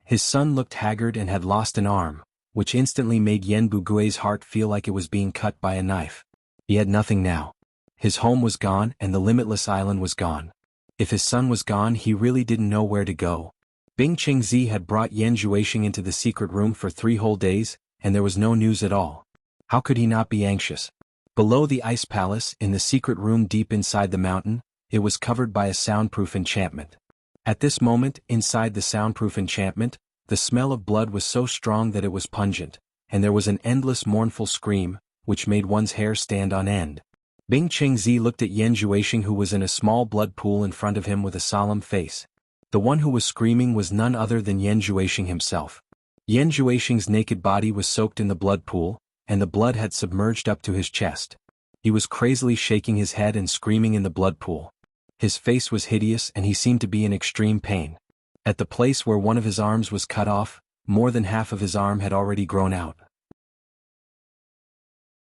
His son looked haggard and had lost an arm, which instantly made Yen Bugui's heart feel like it was being cut by a knife. He had nothing now. His home was gone and the limitless island was gone. If his son was gone, he really didn't know where to go. Bing Chengzi had brought Yan Zhuixing into the secret room for 3 whole days, and there was no news at all. How could he not be anxious? Below the ice palace, in the secret room deep inside the mountain, it was covered by a soundproof enchantment. At this moment, inside the soundproof enchantment, the smell of blood was so strong that it was pungent, and there was an endless mournful scream, which made one's hair stand on end. Bing Chengzi looked at Yan Zhuixing, who was in a small blood pool in front of him with a solemn face. The one who was screaming was none other than Yan Zhuixing himself. Yan Zhuixing's naked body was soaked in the blood pool, and the blood had submerged up to his chest. He was crazily shaking his head and screaming in the blood pool. His face was hideous and he seemed to be in extreme pain. At the place where one of his arms was cut off, more than half of his arm had already grown out.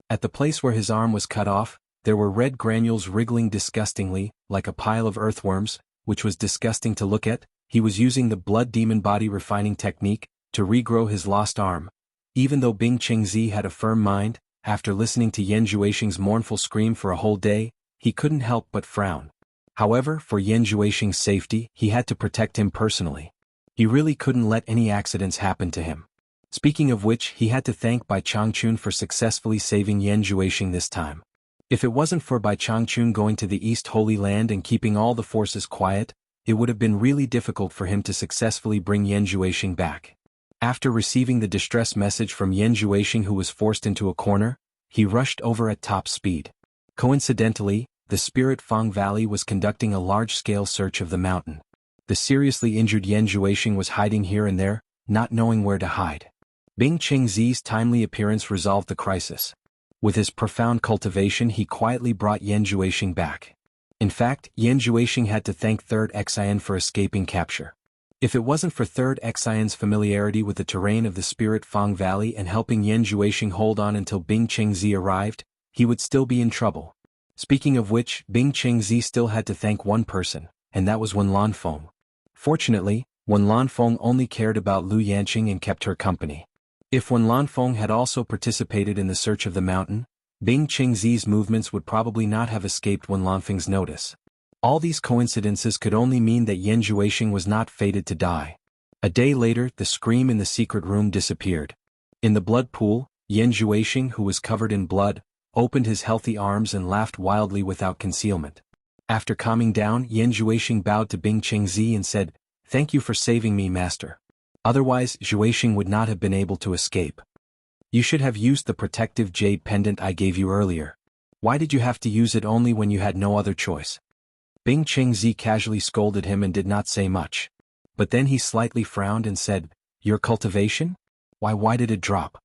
At the place where his arm was cut off, there were red granules wriggling disgustingly, like a pile of earthworms, which was disgusting to look at. He was using the blood demon body refining technique to regrow his lost arm. Even though Bing Qingzi had a firm mind, after listening to Yan Zhuixing's mournful scream for a whole day, he couldn't help but frown. However, for Yan Zhuixing's safety, he had to protect him personally. He really couldn't let any accidents happen to him. Speaking of which, he had to thank Bai Changchun for successfully saving Yan Zhuixing this time. If it wasn't for Bai Changchun going to the East Holy Land and keeping all the forces quiet, it would have been really difficult for him to successfully bring Yan Zhuixing back. After receiving the distress message from Yan Zhuixing, who was forced into a corner, he rushed over at top speed. Coincidentally, the Spirit Fang Valley was conducting a large-scale search of the mountain. The seriously injured Yan Zhuixing was hiding here and there, not knowing where to hide. Bing Qingzi's timely appearance resolved the crisis. With his profound cultivation, he quietly brought Yan Zhuixing back. In fact, Yan Zhuixing had to thank Third Xian for escaping capture. If it wasn't for Third Xian's familiarity with the terrain of the Spirit Fang Valley and helping Yan Zhuixing hold on until Bing Qingzi arrived, he would still be in trouble. Speaking of which, Bing Qingzi still had to thank one person, and that was Wen Lanfeng. Fortunately, Wen Lanfeng only cared about Lu Yanqing and kept her company. If Wen Lanfeng had also participated in the search of the mountain, Bing Qingzi's movements would probably not have escaped Wen Lanfeng's notice. All these coincidences could only mean that Yan Zhuixing was not fated to die. A day later, the scream in the secret room disappeared. In the blood pool, Yan Zhuixing, who was covered in blood, opened his healthy arms and laughed wildly without concealment. After calming down, Yan Zhuixing bowed to Bing Qingzi and said, "Thank you for saving me, master. Otherwise, Zhuixing would not have been able to escape. You should have used the protective jade pendant I gave you earlier. Why did you have to use it only when you had no other choice?" Bing Qingzi casually scolded him and did not say much. But then he slightly frowned and said, "Your cultivation? Why did it drop?"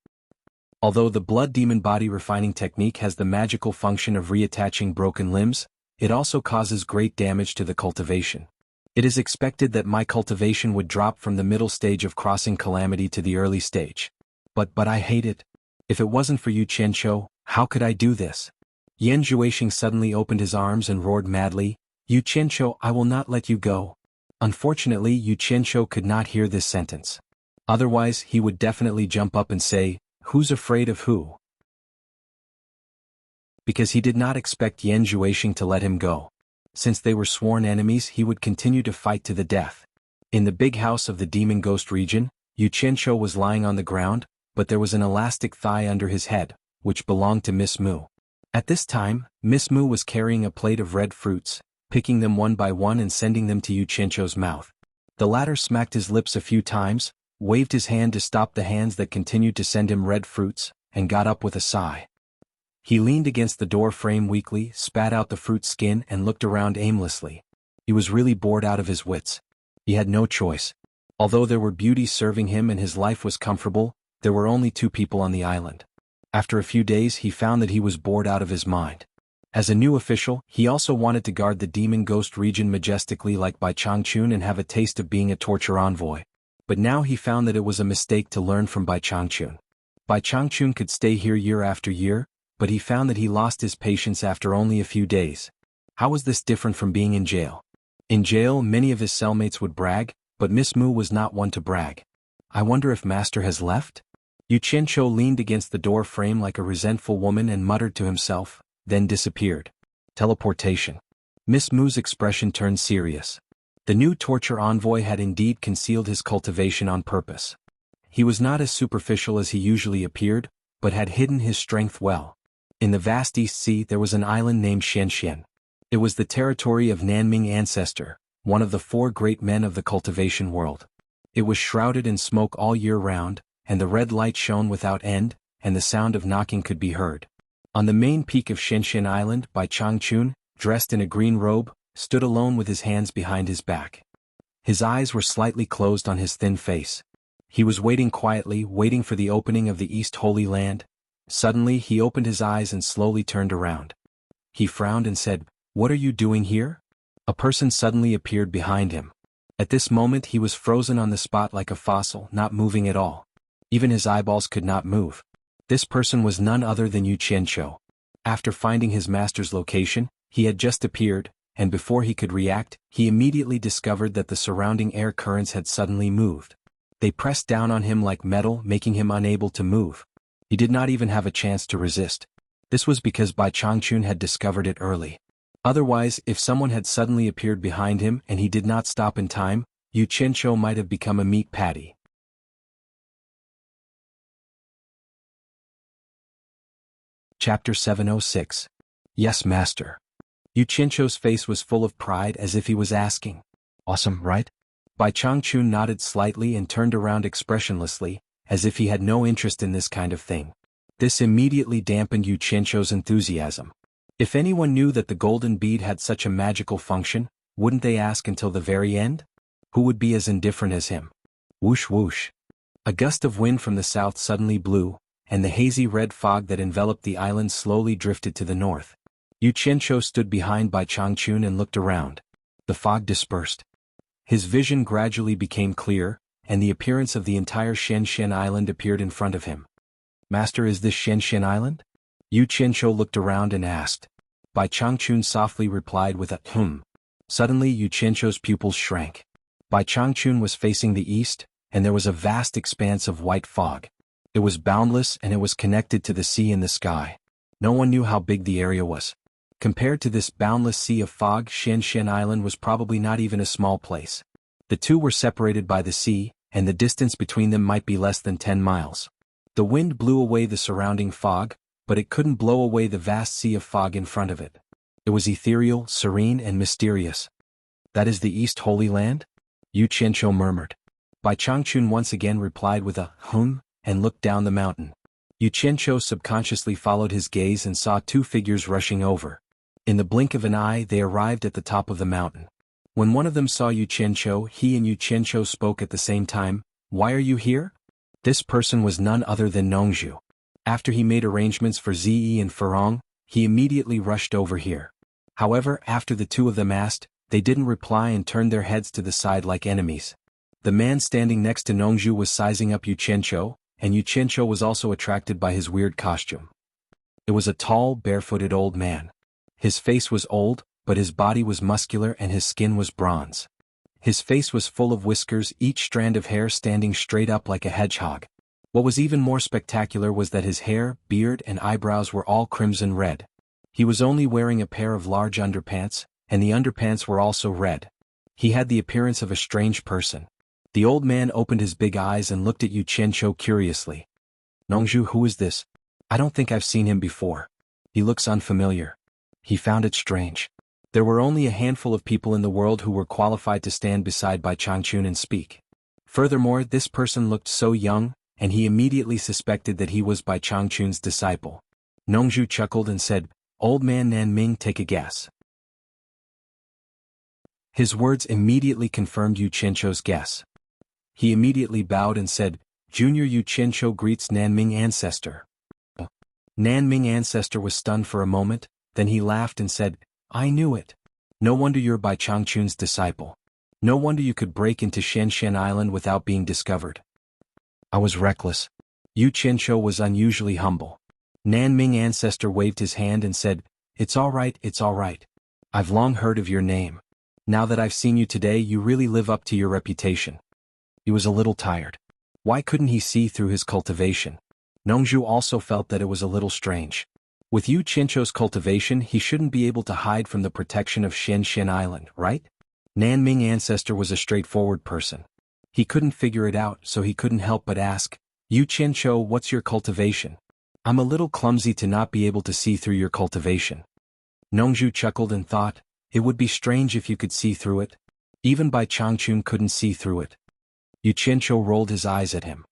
Although the blood demon body refining technique has the magical function of reattaching broken limbs, it also causes great damage to the cultivation. It is expected that my cultivation would drop from the middle stage of crossing calamity to the early stage. But I hate it. If it wasn't for you, Qianqiu, how could I do this? Yan Zhuixing suddenly opened his arms and roared madly, "You Qianqiu, I will not let you go." Unfortunately, Yu Qianqiu could not hear this sentence. Otherwise, he would definitely jump up and say, "Who's afraid of who?" Because he did not expect Yan Zhuixing to let him go. Since they were sworn enemies, he would continue to fight to the death. In the big house of the demon ghost region, Yu Qianqiu was lying on the ground, but there was an elastic thigh under his head, which belonged to Miss Mu. At this time, Miss Mu was carrying a plate of red fruits, picking them one by one and sending them to Yu Qianqiu's mouth. The latter smacked his lips a few times, waved his hand to stop the hands that continued to send him red fruits, and got up with a sigh. He leaned against the door frame weakly, spat out the fruit skin and looked around aimlessly. He was really bored out of his wits. He had no choice. Although there were beauties serving him and his life was comfortable, there were only 2 people on the island. After a few days, he found that he was bored out of his mind. As a new official, he also wanted to guard the demon ghost region majestically like Bai Changchun and have a taste of being a torture envoy. But now he found that it was a mistake to learn from Bai Changchun. Bai Changchun could stay here year after year, but he found that he lost his patience after only a few days. How was this different from being in jail? In jail, many of his cellmates would brag, but Miss Mu was not one to brag. "I wonder if Master has left?" Yu Qianqiu leaned against the door frame like a resentful woman and muttered to himself, then disappeared. Teleportation. Miss Mu's expression turned serious. The new torture envoy had indeed concealed his cultivation on purpose. He was not as superficial as he usually appeared, but had hidden his strength well. In the vast East Sea there was an island named Xianxian. It was the territory of Nanming Ancestor, one of the 4 great men of the cultivation world. It was shrouded in smoke all year round, and the red light shone without end, and the sound of knocking could be heard. On the main peak of Xianxian Island, Bai Changchun, dressed in a green robe, stood alone with his hands behind his back. His eyes were slightly closed on his thin face. He was waiting quietly, waiting for the opening of the East Holy Land. Suddenly he opened his eyes and slowly turned around. He frowned and said, "What are you doing here?" A person suddenly appeared behind him. At this moment he was frozen on the spot like a fossil, not moving at all. Even his eyeballs could not move. This person was none other than Yu Qianqiu. After finding his master's location, he had just appeared, and before he could react, he immediately discovered that the surrounding air currents had suddenly moved. They pressed down on him like metal, making him unable to move. He did not even have a chance to resist. This was because Bai Changchun had discovered it early. Otherwise, if someone had suddenly appeared behind him and he did not stop in time, Yu Qianqiu might have become a meat patty. Chapter 706. Yes, Master. Yu Qianqiu's face was full of pride as if he was asking, "Awesome, right?" Bai Changchun nodded slightly and turned around expressionlessly, as if he had no interest in this kind of thing. This immediately dampened Yu Qianqiu's enthusiasm. If anyone knew that the golden bead had such a magical function, wouldn't they ask until the very end? Who would be as indifferent as him? Whoosh whoosh. A gust of wind from the south suddenly blew, and the hazy red fog that enveloped the island slowly drifted to the north. Yu Qianqiu stood behind Bai Changchun and looked around. The fog dispersed. His vision gradually became clear, and the appearance of the entire Shenzhen Island appeared in front of him. "Master, is this Shenzhen Island?" Yu Qianqiu looked around and asked. Bai Changchun softly replied with a Suddenly Yu Qianqiu's pupils shrank. Bai Changchun was facing the east, and there was a vast expanse of white fog. It was boundless and it was connected to the sea in the sky. No one knew how big the area was. Compared to this boundless sea of fog, Shenzhen Island was probably not even a small place. The two were separated by the sea, and the distance between them might be less than 10 miles. The wind blew away the surrounding fog, but it couldn't blow away the vast sea of fog in front of it. It was ethereal, serene, and mysterious. "That is the East Holy Land?" Yu Qianqiu murmured. Bai Changchun once again replied with a and looked down the mountain. Yu Qianqiu subconsciously followed his gaze and saw two figures rushing over. In the blink of an eye they arrived at the top of the mountain. When one of them saw Yu Qianqiu, he and Yu Qianqiu spoke at the same time. "Why are you here?" This person was none other than Nongzhu. After he made arrangements for Ziyi and Furong, he immediately rushed over here. However, after the two of them asked, they didn't reply and turned their heads to the side like enemies. The man standing next to Nongzhu was sizing up Yu Qianqiu, and Yu Qianqiu was also attracted by his weird costume. It was a tall, barefooted old man. His face was old, but his body was muscular and his skin was bronze. His face was full of whiskers, each strand of hair standing straight up like a hedgehog. What was even more spectacular was that his hair, beard, and eyebrows were all crimson red. He was only wearing a pair of large underpants, and the underpants were also red. He had the appearance of a strange person. The old man opened his big eyes and looked at Yu Qianqiu curiously. "Nongzhu, who is this? I don't think I've seen him before. He looks unfamiliar." He found it strange. There were only a handful of people in the world who were qualified to stand beside Bai Changchun and speak. Furthermore, this person looked so young, and he immediately suspected that he was Bai Changchun's disciple. Nongzhu chuckled and said, "Old man Nanming, take a guess." His words immediately confirmed Yu Qianqiu's guess. He immediately bowed and said, "Junior Yu Qianqiu greets Nanming ancestor." Nanming ancestor was stunned for a moment, then he laughed and said, "I knew it. No wonder you're Bai Changchun's disciple. No wonder you could break into Shenzhen Island without being discovered." "I was reckless." Yu Qianqiu was unusually humble. Nanming ancestor waved his hand and said, it's all right. I've long heard of your name. Now that I've seen you today, you really live up to your reputation." He was a little tired. Why couldn't he see through his cultivation? Nongzhu also felt that it was a little strange. With Yu Qianqiu's cultivation, he shouldn't be able to hide from the protection of Shenzhen Island, right? Nanming ancestor was a straightforward person. He couldn't figure it out, so he couldn't help but ask, "Yu Qianqiu, what's your cultivation? I'm a little clumsy to not be able to see through your cultivation." Nongzhu chuckled and thought, it would be strange if you could see through it. Even Bai Changchun couldn't see through it. Yu Qianqiu rolled his eyes at him.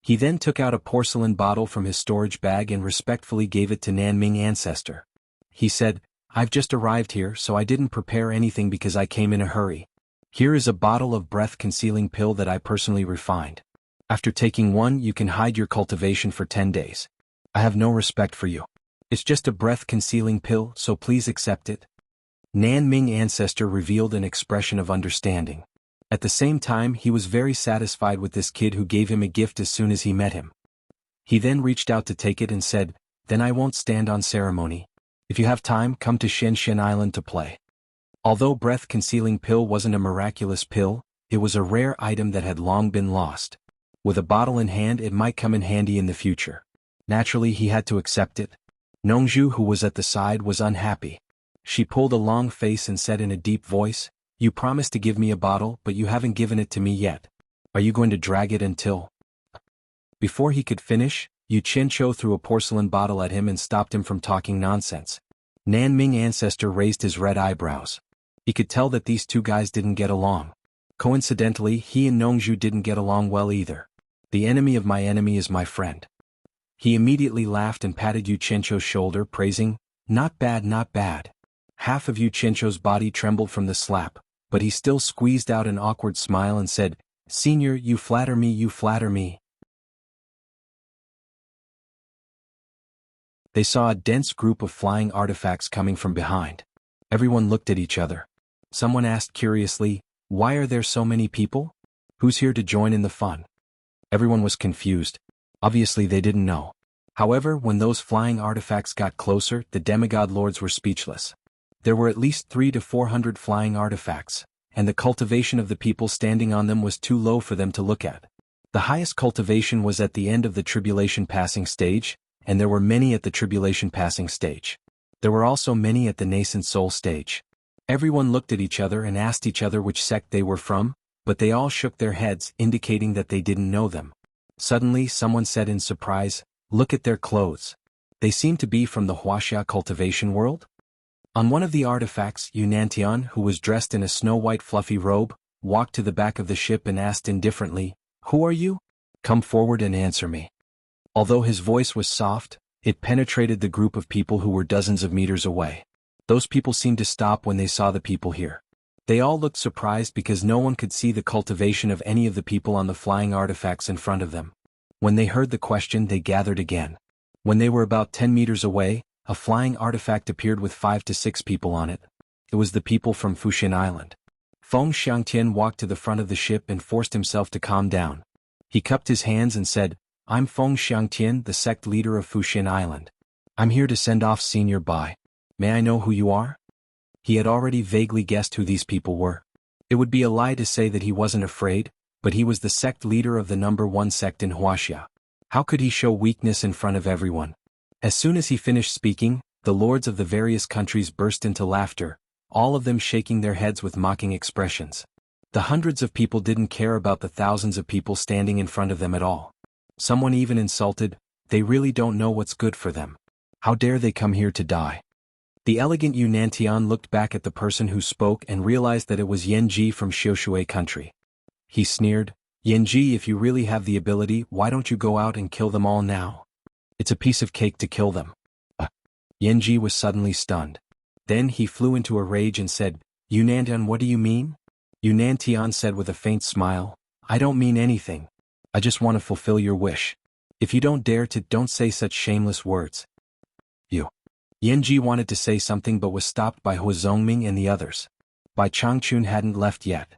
He then took out a porcelain bottle from his storage bag and respectfully gave it to Nanming ancestor. He said, "I've just arrived here, so I didn't prepare anything because I came in a hurry. Here is a bottle of breath-concealing pill that I personally refined. After taking one, you can hide your cultivation for 10 days. I have no respect for you. It's just a breath-concealing pill, so please accept it. Nan Ming ancestor revealed an expression of understanding. At the same time, he was very satisfied with this kid who gave him a gift as soon as he met him. He then reached out to take it and said, "Then I won't stand on ceremony. If you have time, come to Shen Island to play." Although breath-concealing pill wasn't a miraculous pill, it was a rare item that had long been lost. With a bottle in hand, it might come in handy in the future. Naturally, he had to accept it. Nongju, who was at the side, was unhappy. She pulled a long face and said in a deep voice, "You promised to give me a bottle, but you haven't given it to me yet. Are you going to drag it until—" Before he could finish, Yu Qianqiu threw a porcelain bottle at him and stopped him from talking nonsense. Nan Ming ancestor raised his red eyebrows. He could tell that these two guys didn't get along. Coincidentally, he and Nongju didn't get along well either. The enemy of my enemy is my friend. He immediately laughed and patted Yu Qianqiu's shoulder, praising, "Not bad, not bad." Half of Yu Qianqiu's body trembled from the slap, but he still squeezed out an awkward smile and said, "Senior, you flatter me, you flatter me." They saw a dense group of flying artifacts coming from behind. Everyone looked at each other. Someone asked curiously, "Why are there so many people? Who's here to join in the fun?" Everyone was confused. Obviously they didn't know. However, when those flying artifacts got closer, the demigod lords were speechless. There were at least 300 to 400 flying artifacts, and the cultivation of the people standing on them was too low for them to look at. The highest cultivation was at the end of the tribulation passing stage, and there were many at the tribulation passing stage. There were also many at the nascent soul stage. Everyone looked at each other and asked each other which sect they were from, but they all shook their heads, indicating that they didn't know them. Suddenly, someone said in surprise, "Look at their clothes. They seem to be from the Huaxia cultivation world?" On one of the artifacts, Yunantian, who was dressed in a snow-white fluffy robe, walked to the back of the ship and asked indifferently, "Who are you? Come forward and answer me." Although his voice was soft, it penetrated the group of people who were dozens of meters away. Those people seemed to stop when they saw the people here. They all looked surprised because no one could see the cultivation of any of the people on the flying artifacts in front of them. When they heard the question, they gathered again. When they were about 10 meters away, a flying artifact appeared with 5 to 6 people on it. It was the people from Fushin Island. Feng Xiangtian walked to the front of the ship and forced himself to calm down. He cupped his hands and said, "I'm Feng Xiangtian, the sect leader of Fushin Island. I'm here to send off Senior Bai. May I know who you are?" He had already vaguely guessed who these people were. It would be a lie to say that he wasn't afraid, but he was the sect leader of the #1 sect in Huaxia. How could he show weakness in front of everyone? As soon as he finished speaking, the lords of the various countries burst into laughter, all of them shaking their heads with mocking expressions. The hundreds of people didn't care about the thousands of people standing in front of them at all. Someone even insulted, "They really don't know what's good for them. How dare they come here to die?" The elegant Yunantian looked back at the person who spoke and realized that it was Yanji from Xiushui country. He sneered, "Yanji, if you really have the ability, why don't you go out and kill them all now? It's a piece of cake to kill them." Yanji was suddenly stunned. Then he flew into a rage and said, "Yunantian, what do you mean?" Yunantian said with a faint smile, "I don't mean anything. I just want to fulfill your wish. If you don't dare to, don't say such shameless words." Yanji wanted to say something but was stopped by Hu Zongming and the others. Bai Changchun hadn't left yet.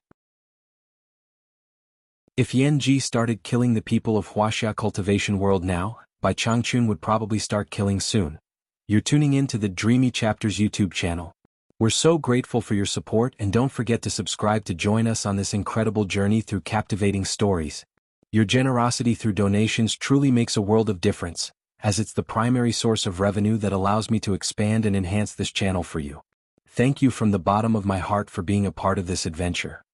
If Yanji started killing the people of Huaxia cultivation world now, Bai Changchun would probably start killing soon. You're tuning in to the Dreamy Chapters YouTube channel. We're so grateful for your support, and don't forget to subscribe to join us on this incredible journey through captivating stories. Your generosity through donations truly makes a world of difference, as it's the primary source of revenue that allows me to expand and enhance this channel for you. Thank you from the bottom of my heart for being a part of this adventure.